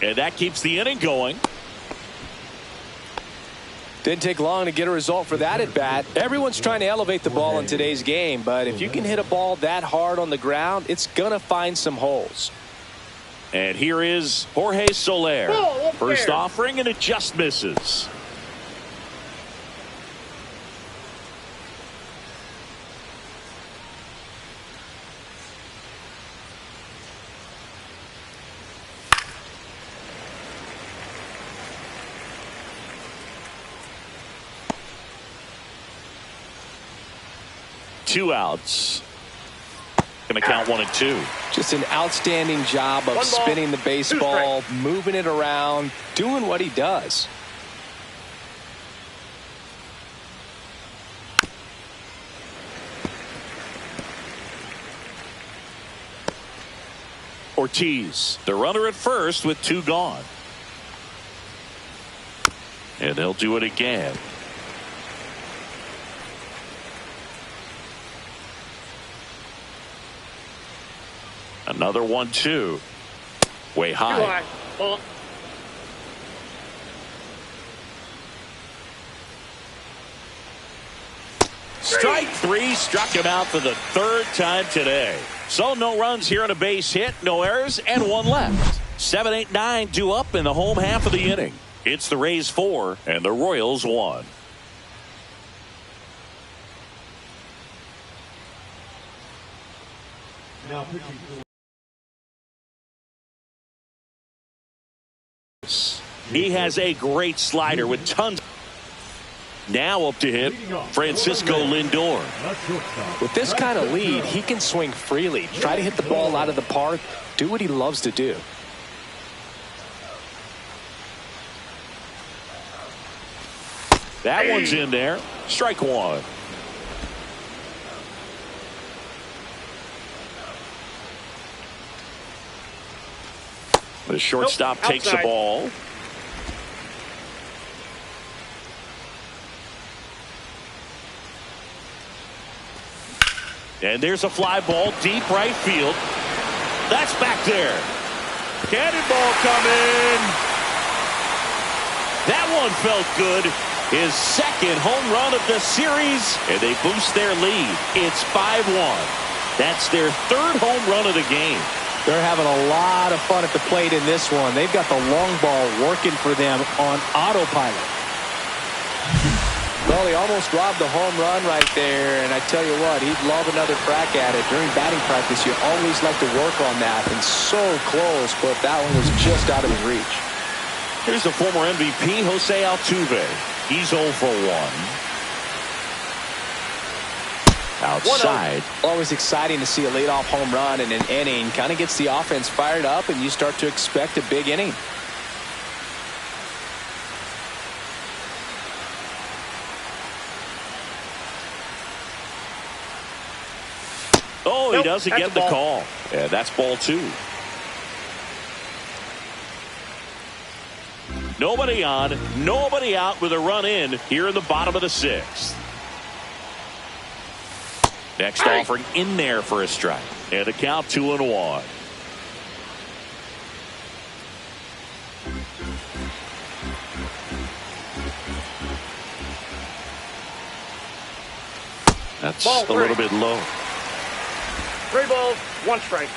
And that keeps the inning going. Didn't take long to get a result for that at bat. Everyone's trying to elevate the ball in today's game, but if you can hit a ball that hard on the ground, it's going to find some holes. And here is Jorge Soler. First offering, and it just misses. Two outs. Going to count 1 and 2. Just an outstanding job of spinning the baseball, moving it around, doing what he does. Ortiz, the runner at first with 2 gone. And they'll do it again. Another 1-2. Way high. Strike 3, struck him out for the 3rd time today. So no runs here on a base hit, no errors, and 1 left. 7, 8, 9 due up in the home half of the inning. It's the Rays 4 and the Royals 1. Now pitching. He has a great slider with tons. Now up to hit Francisco Lindor. With this kind of lead, he can swing freely, try to hit the ball out of the park, do what he loves to do. That one's in there. Strike 1. The shortstop takes the ball. And there's a fly ball deep right field. That's back there. Cannonball coming. That one felt good. His second home run of the series, and they boost their lead. It's 5-1. That's their third home run of the game. They're having a lot of fun at the plate in this one. They've got the long ball working for them on autopilot. Well, he almost robbed the home run right there, and I tell you what, he'd love another crack at it. During batting practice, you always like to work on that, and so close, but that one was just out of his reach. Here's the former MVP, Jose Altuve. He's 0 for 1. Outside. Always exciting to see a leadoff home run in an inning. Kind of gets the offense fired up, and you start to expect a big inning. Oh, he doesn't get the call. Yeah, that's ball 2. Nobody on, nobody out with a run in here in the bottom of the 6th. Next offering in there for a strike. And the count 2-1. That's a little bit low. 3 balls, 1 strike.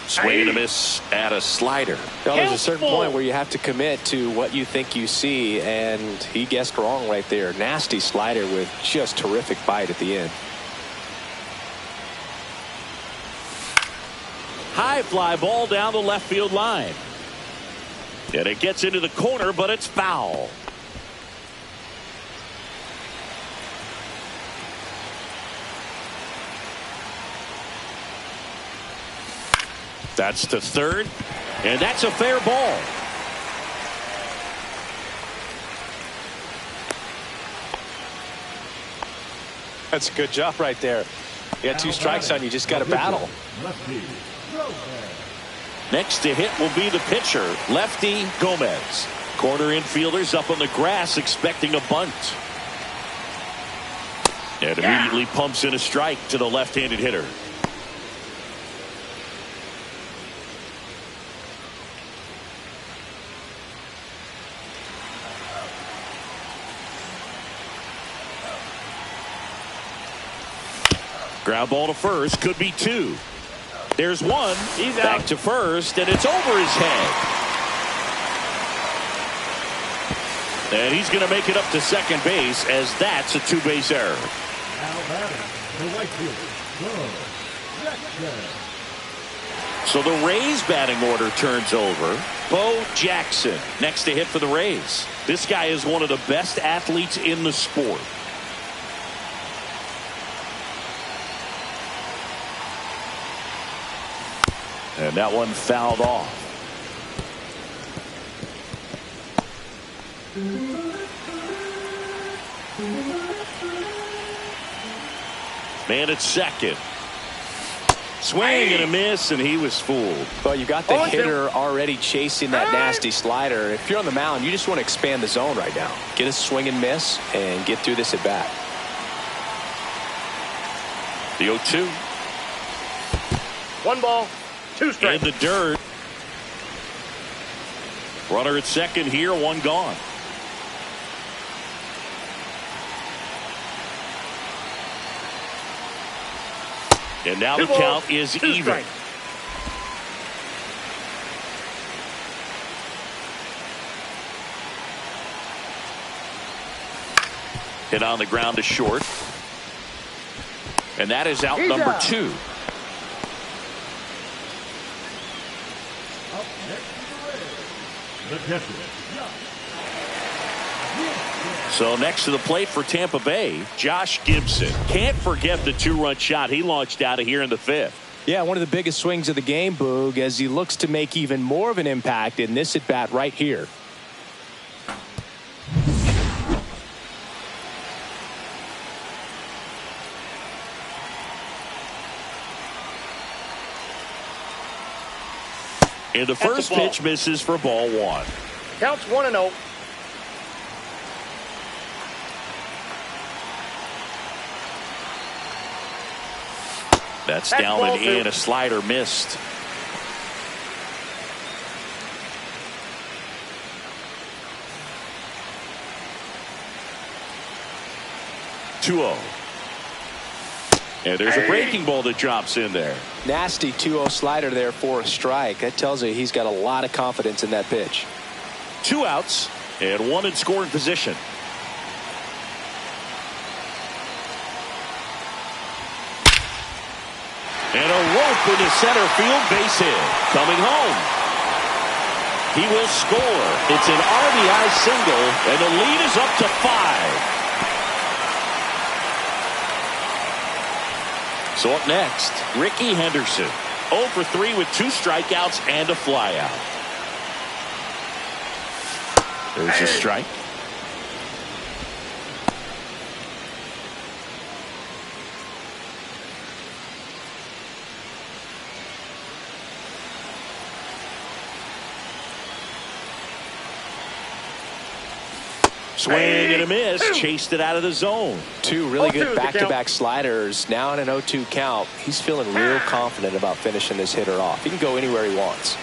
Swing and a miss at a slider. Well, there's a certain point where you have to commit to what you think you see, and he guessed wrong right there. Nasty slider with just terrific bite at the end. High fly ball down the left field line. And it gets into the corner, but it's foul. That's to third, and that's a fair ball. That's a good job right there. You got 2 strikes on you, just got to battle. Next to hit will be the pitcher, lefty Gomez. Corner infielders up on the grass expecting a bunt. And immediately pumps in a strike to the left-handed hitter. Ground ball to first, could be 2. There's 1. He's back out to first, and it's over his head. And he's going to make it up to second base, as that's a 2-base error. Now batting, the right fielder, So the Rays batting order turns over. Bo Jackson next to hit for the Rays. This guy is one of the best athletes in the sport. And that one fouled off. Man at second. Swing and a miss, and he was fooled. Well, you got the hitter already chasing that nasty slider. If you're on the mound, you just want to expand the zone right now. Get a swing and miss and get through this at bat. The 0-2. 1 ball. 2 strikes. In the dirt. Runner at second here, 1 gone. And now the count is even. Strikes. Hit on the ground to short. And that is out number 2. So next to the plate for Tampa Bay, Josh Gibson. Can't forget the 2-run shot he launched out of here in the 5th. Yeah, one of the biggest swings of the game, Boog, as he looks to make even more of an impact in this at bat right here. And the first pitch misses for ball 1. Counts 1-0. That's down and in. A slider missed. 2-0. And there's a breaking ball that drops in there. Nasty 2-0 slider there for a strike. That tells you he's got a lot of confidence in that pitch. 2 outs and 1 in scoring position. And a rope into center field, base hit. Coming home. He will score. It's an RBI single, and the lead is up to 5. So up next, Ricky Henderson. 0 for 3 with 2 strikeouts and a flyout. There's a strike. Swing and a miss. Chased it out of the zone. 2 really good back-to-back sliders. Now in an 0-2 count. He's feeling real confident about finishing this hitter off. He can go anywhere he wants.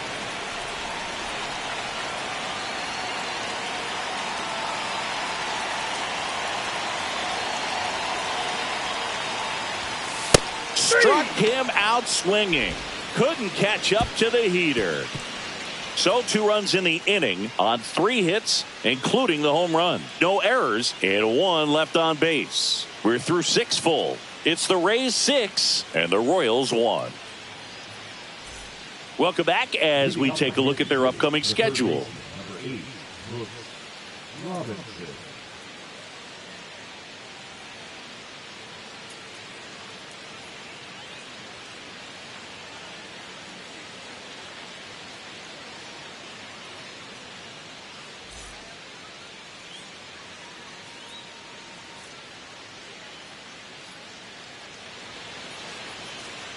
Struck him out swinging. Couldn't catch up to the heater. So 2 runs in the inning on 3 hits, including the home run. No errors and 1 left on base. We're through 6 full. It's the Rays 6 and the Royals 1. Welcome back as we take a look at their upcoming schedule. Number 8, Brooks Robinson.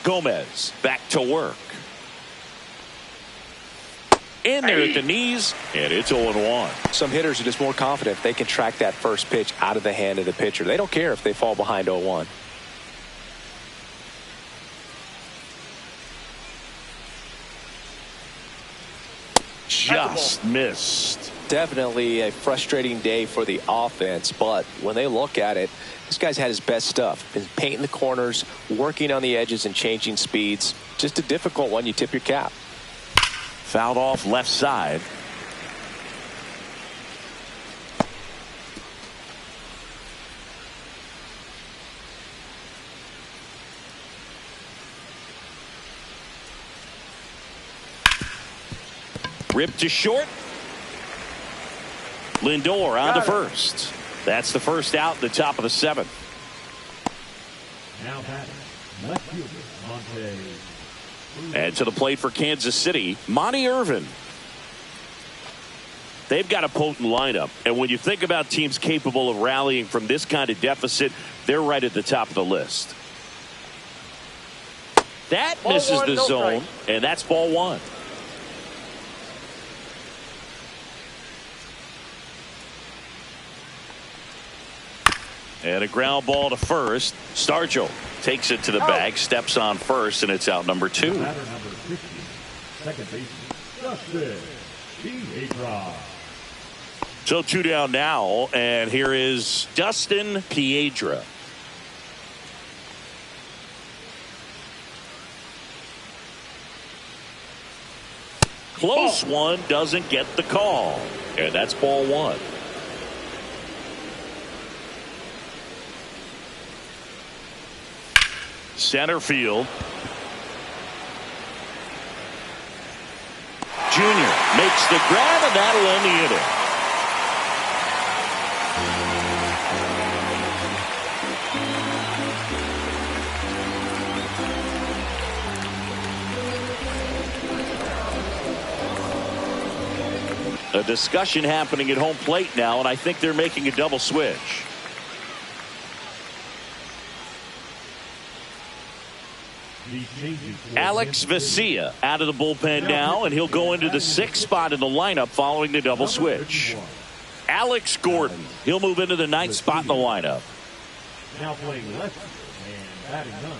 Gomez back to work. In there at the knees, and it's 0-1. Some hitters are just more confident if they can track that first pitch out of the hand of the pitcher. They don't care if they fall behind 0-1. Just missed. Definitely a frustrating day for the offense, but when they look at it, this guy's had his best stuff. Been painting the corners, working on the edges and changing speeds. Just a difficult one. You tip your cap. Fouled off left side. Ripped to short. Lindor on to first. That's the first out in the top of the 7th. Now batting, left fielder Monte. And to the plate for Kansas City, Monty Irvin. They've got a potent lineup, and when you think about teams capable of rallying from this kind of deficit, they're right at the top of the list. That misses the zone, and that's ball 1. And a ground ball to first. Stargell takes it to the bag, steps on first, and it's out number 2. Batter number 50, second baseman Dustin Piedra. So 2 down now, and here is Dustin Piedra. Close one, doesn't get the call. And that's ball 1. Center field. Junior makes the grab, and that'll end the inning. A discussion happening at home plate now, and I think they're making a double switch. Alex Vesia out of the bullpen now, and he'll go into the 6th spot in the lineup following the double switch. Alex Gordon, he'll move into the 9th spot in the lineup. Now playing left and batting 9.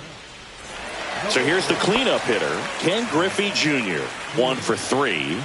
So here's the cleanup hitter, Ken Griffey Jr., 1 for 3.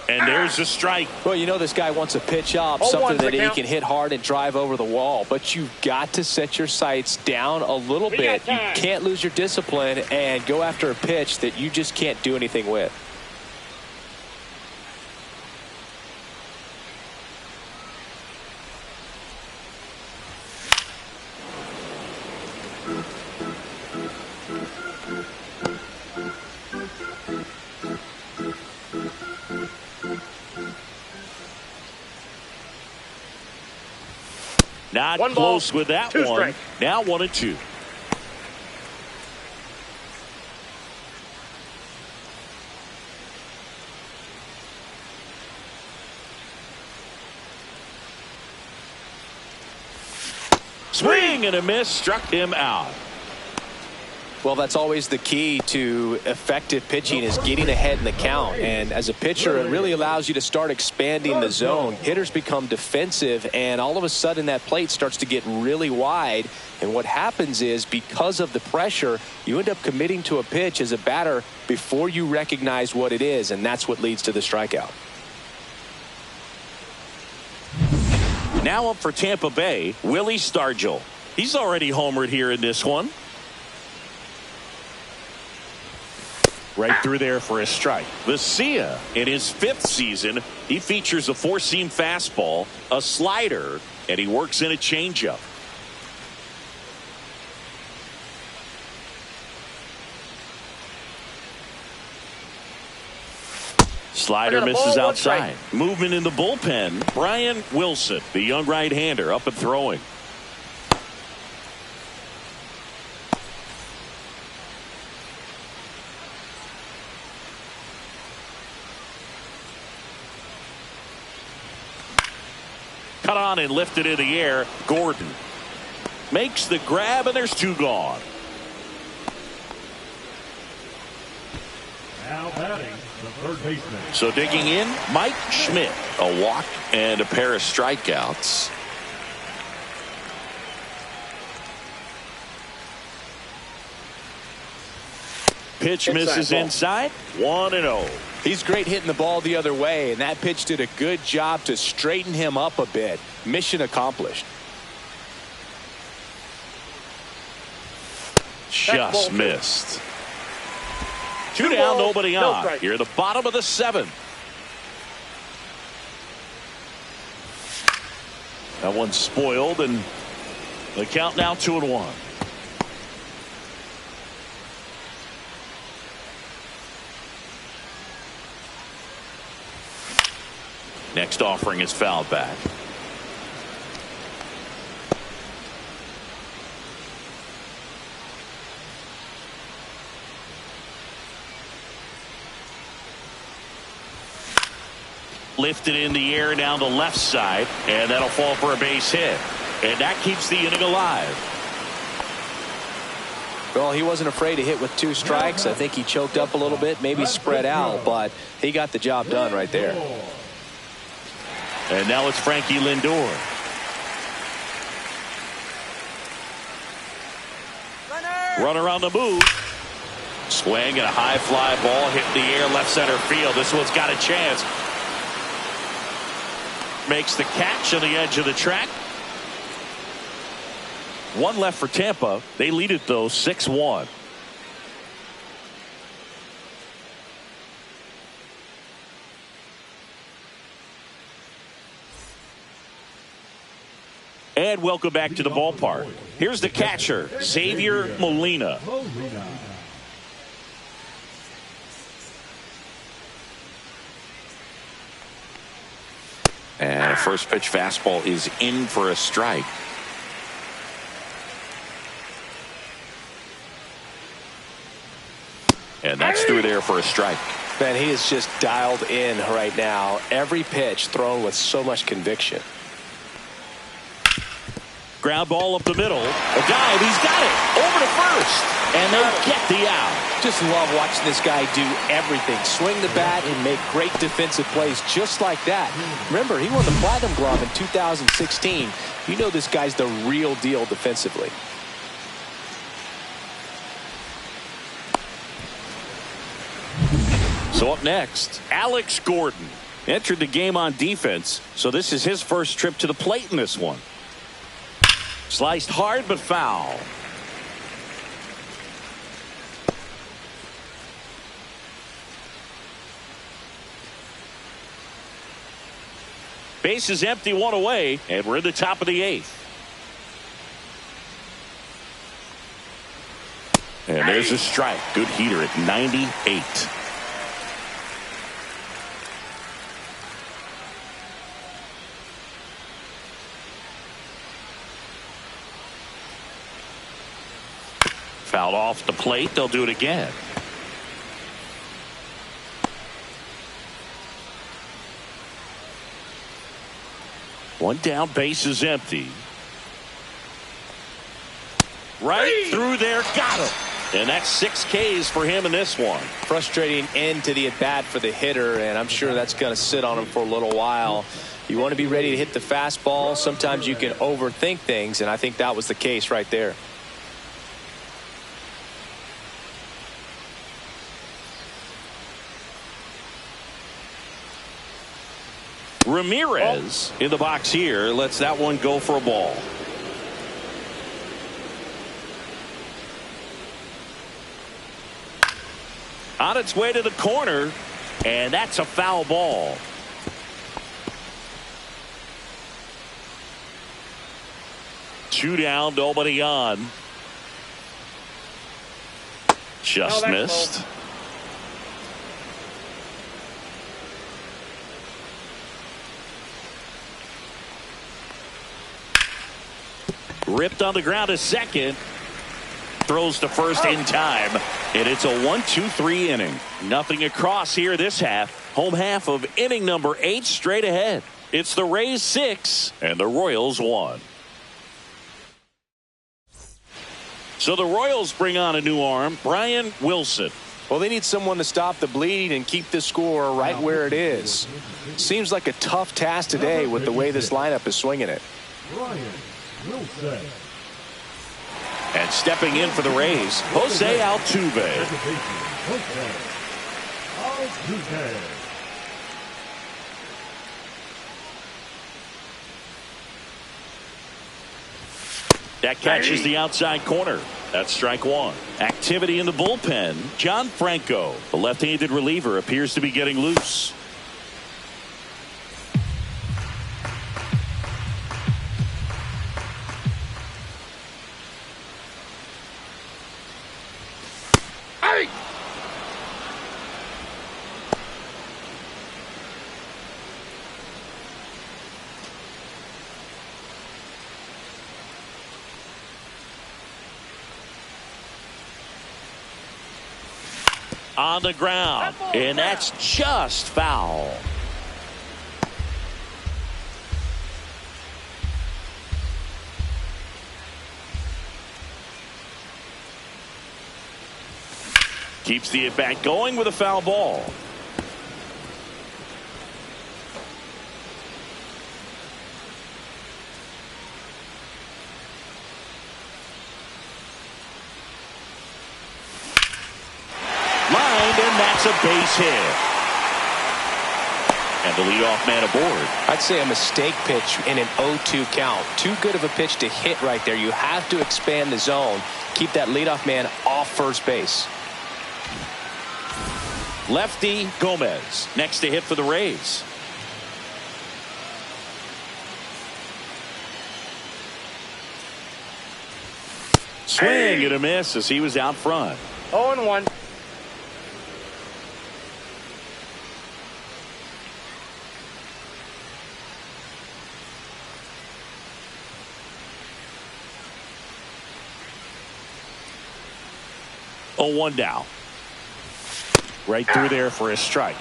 And there's a strike. Well, you know this guy wants a pitch up, something that he can hit hard and drive over the wall. But you've got to set your sights down a little bit. You can't lose your discipline and go after a pitch that you just can't do anything with. Not one close ball, with that two one. strikes. Now 1-2. Swing and a miss, struck him out. Well, that's always the key to effective pitching, is getting ahead in the count. And as a pitcher, it really allows you to start expanding the zone. Hitters become defensive, and all of a sudden that plate starts to get really wide. And what happens is, because of the pressure, you end up committing to a pitch as a batter before you recognize what it is, and that's what leads to the strikeout. Now up for Tampa Bay, Willie Stargell. He's already homered here in this one. Right through there for a strike. Vesia, in his 5th season, he features a 4-seam fastball, a slider, and he works in a changeup. Slider misses outside. Movement in the bullpen. Brian Wilson, the young right-hander, up and throwing. Cut on and lifted in the air. Gordon makes the grab, and there's 2 gone. Now batting, the third baseman. So digging in, Mike Schmidt. A walk and a pair of strikeouts. Pitch misses inside. 1-0. He's great hitting the ball the other way, and that pitch did a good job to straighten him up a bit. Mission accomplished. Just missed. 2 down, nobody on. Here at the bottom of the 7th. That one's spoiled, and the count now 2-1. Next offering is fouled back. Lifted in the air down the left side, and that'll fall for a base hit. And that keeps the inning alive. Well, he wasn't afraid to hit with 2 strikes. I think he choked up a little bit, maybe spread out, but he got the job done right there. And now it's Frankie Lindor. Runner on the move. Swing and a high fly ball hit in the air left center field. This one's got a chance. Makes the catch on the edge of the track. One left for Tampa. They lead it though 6-1. And welcome back to the ballpark. Here's the catcher, Xavier Molina. And first pitch fastball is in for a strike. And that's through there for a strike. Man, he is just dialed in right now. Every pitch thrown with so much conviction. Ground ball up the middle. A dive. He's got it. Over to first. And they get the out. Just love watching this guy do everything. Swing the bat and make great defensive plays just like that. Remember, he won the Platinum Glove in 2016. You know this guy's the real deal defensively. So up next, Alex Gordon entered the game on defense. So this is his first trip to the plate in this one. Sliced hard but foul. Base is empty, 1 away, and we're in the top of the 8th. And there's a strike. Good heater at 98. Fouled off the plate. They'll do it again. One down, base is empty. Right through there, got him. And that's 6 Ks for him in this one. Frustrating end to the at-bat for the hitter, and I'm sure that's going to sit on him for a little while. You want to be ready to hit the fastball. Sometimes you can overthink things, and I think that was the case right there. Ramirez in the box here lets that one go for a ball. On its way to the corner, and that's a foul ball. Two down, nobody on. Just missed. Ripped on the ground to second. Throws to first in time. And it's a 1-2-3 inning. Nothing across here this half. Home half of inning number 8 straight ahead. It's the Rays 6 and the Royals 1. So the Royals bring on a new arm, Brian Wilson. Well, they need someone to stop the bleeding and keep the score right where it is. Seems like a tough task today with the way this lineup is swinging it. Brian Wilson. And stepping in for the Rays, Jose Altuve. That catches the outside corner. That's strike 1. Activity in the bullpen. John Franco, the left-handed reliever, appears to be getting loose. on the ground, and that's just foul. Keeps the at-bat going with a foul ball. Lined, and that's a base hit. And the leadoff man aboard. I'd say a mistake pitch in an 0-2 count. Too good of a pitch to hit right there. You have to expand the zone. Keep that leadoff man off first base. Lefty Gomez next to hit for the Rays. Swing and a miss as he was out front. 0-1. Oh, 1 down. Right through there for a strike.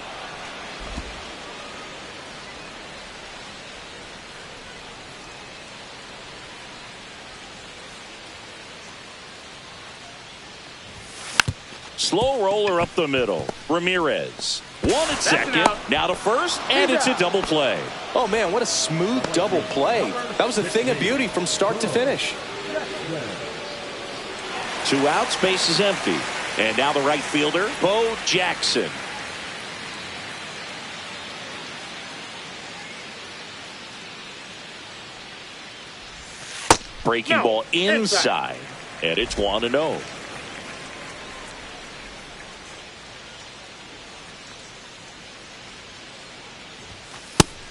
Slow roller up the middle. Ramirez. One at second. Now to first, and it's a double play. Oh, man, what a smooth double play. That was a thing of beauty from start to finish. 2 outs, base is empty. And now the right fielder, Bo Jackson. Breaking ball inside. And it's 1-0.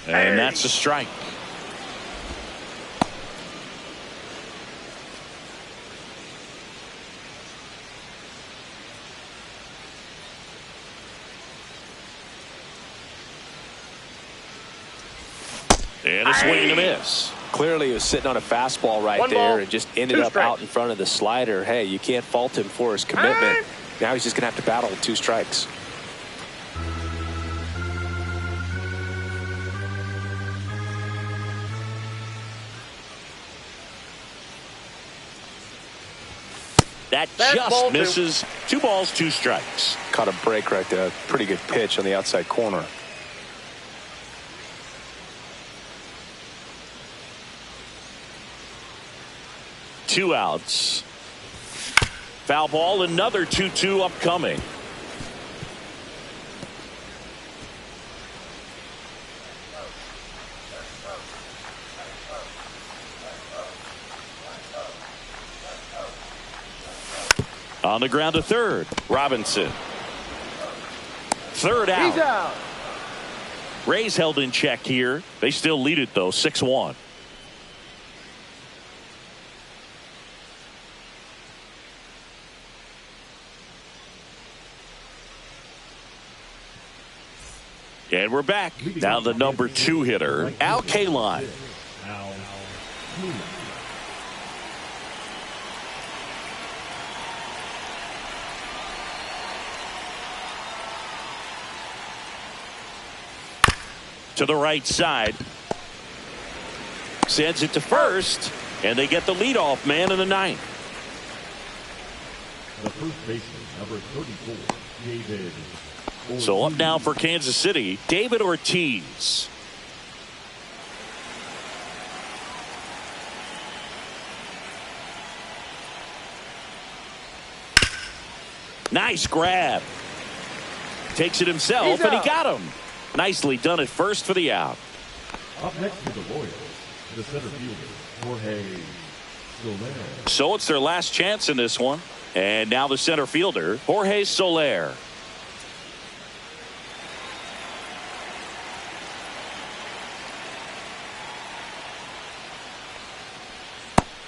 And that's a strike. And a swing and a miss. Clearly, he was sitting on a fastball right there and just ended up out in front of the slider. Hey, you can't fault him for his commitment. Now he's just going to have to battle with 2 strikes. That just misses. 2 balls, 2 strikes. Caught a break right there. Pretty good pitch on the outside corner. Two outs. Foul ball, another 2-2 upcoming. On the ground to third. Robinson. Third out. He's out. Rays held in check here. They still lead it, though, 6-1. And we're back. Now the number 2 hitter, Al Kaline. To the right side. Sends it to first. And they get the leadoff man in the 9th. The first baseman, number 34, David. So up now for Kansas City, David Ortiz. Nice grab. Takes it himself, and he got him. Nicely done at first for the out. Up next for the Royals, the center fielder, Jorge Soler. So it's their last chance in this one. And now the center fielder, Jorge Soler.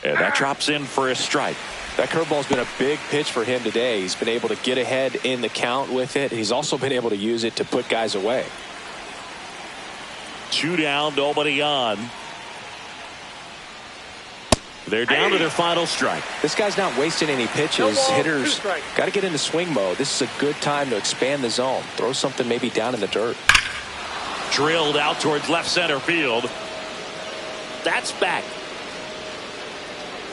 And that drops in for a strike. That curveball's been a big pitch for him today. He's been able to get ahead in the count with it. He's also been able to use it to put guys away. 2 down, nobody on. They're down to their final strike. This guy's not wasting any pitches. Hitters got to get into swing mode. This is a good time to expand the zone. Throw something maybe down in the dirt. Drilled out towards left center field. That's back.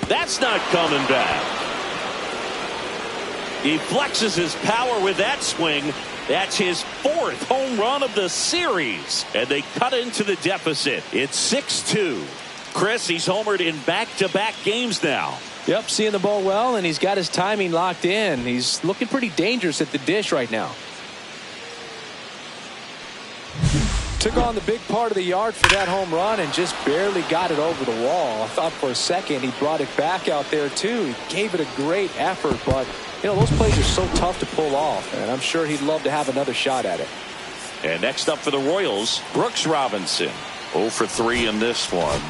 That's not coming back. He flexes his power with that swing. That's his 4th home run of the series. And they cut into the deficit. It's 6-2. Chris, he's homered in back-to-back games now. Yep, seeing the ball well, and he's got his timing locked in. He's looking pretty dangerous at the dish right now. Took on the big part of the yard for that home run and just barely got it over the wall. I thought for a second he brought it back out there too. He gave it a great effort, but you know, those plays are so tough to pull off, and I'm sure he'd love to have another shot at it. And next up for the Royals, Brooks Robinson. 0 for 3 in this one.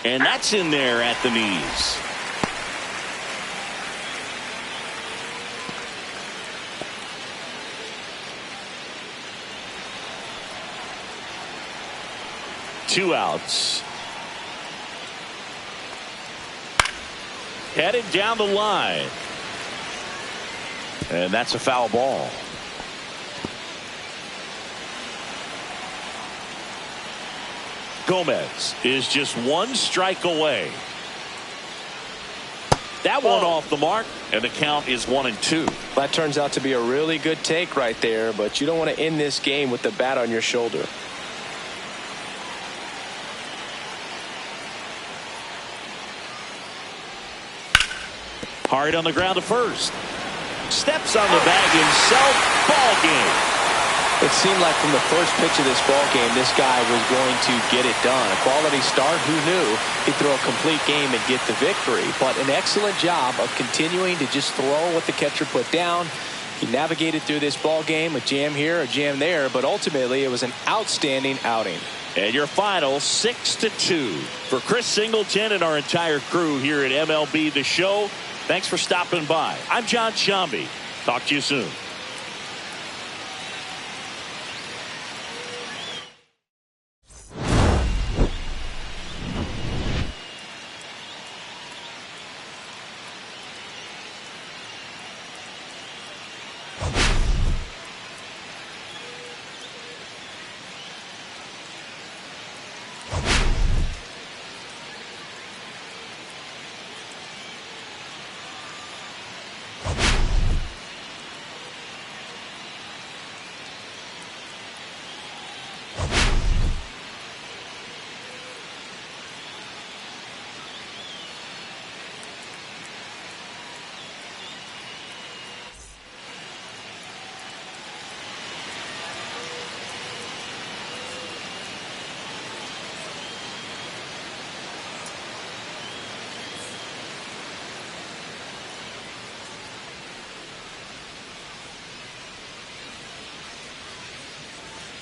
And that's in there at the knees. Two outs. Headed down the line. And that's a foul ball. Gomez is just 1 strike away. That one off the mark, and the count is 1-2. That turns out to be a really good take right there, but you don't want to end this game with the bat on your shoulder. Hard on the ground to first. Steps on the bag himself. Ball game. It seemed like from the first pitch of this ball game, this guy was going to get it done. A quality start, who knew he'd throw a complete game and get the victory. But an excellent job of continuing to just throw what the catcher put down. He navigated through this ball game, a jam here, a jam there, but ultimately it was an outstanding outing. And your final 6-2. For Chris Singleton and our entire crew here at MLB The Show, thanks for stopping by. I'm John Shambi. Talk to you soon.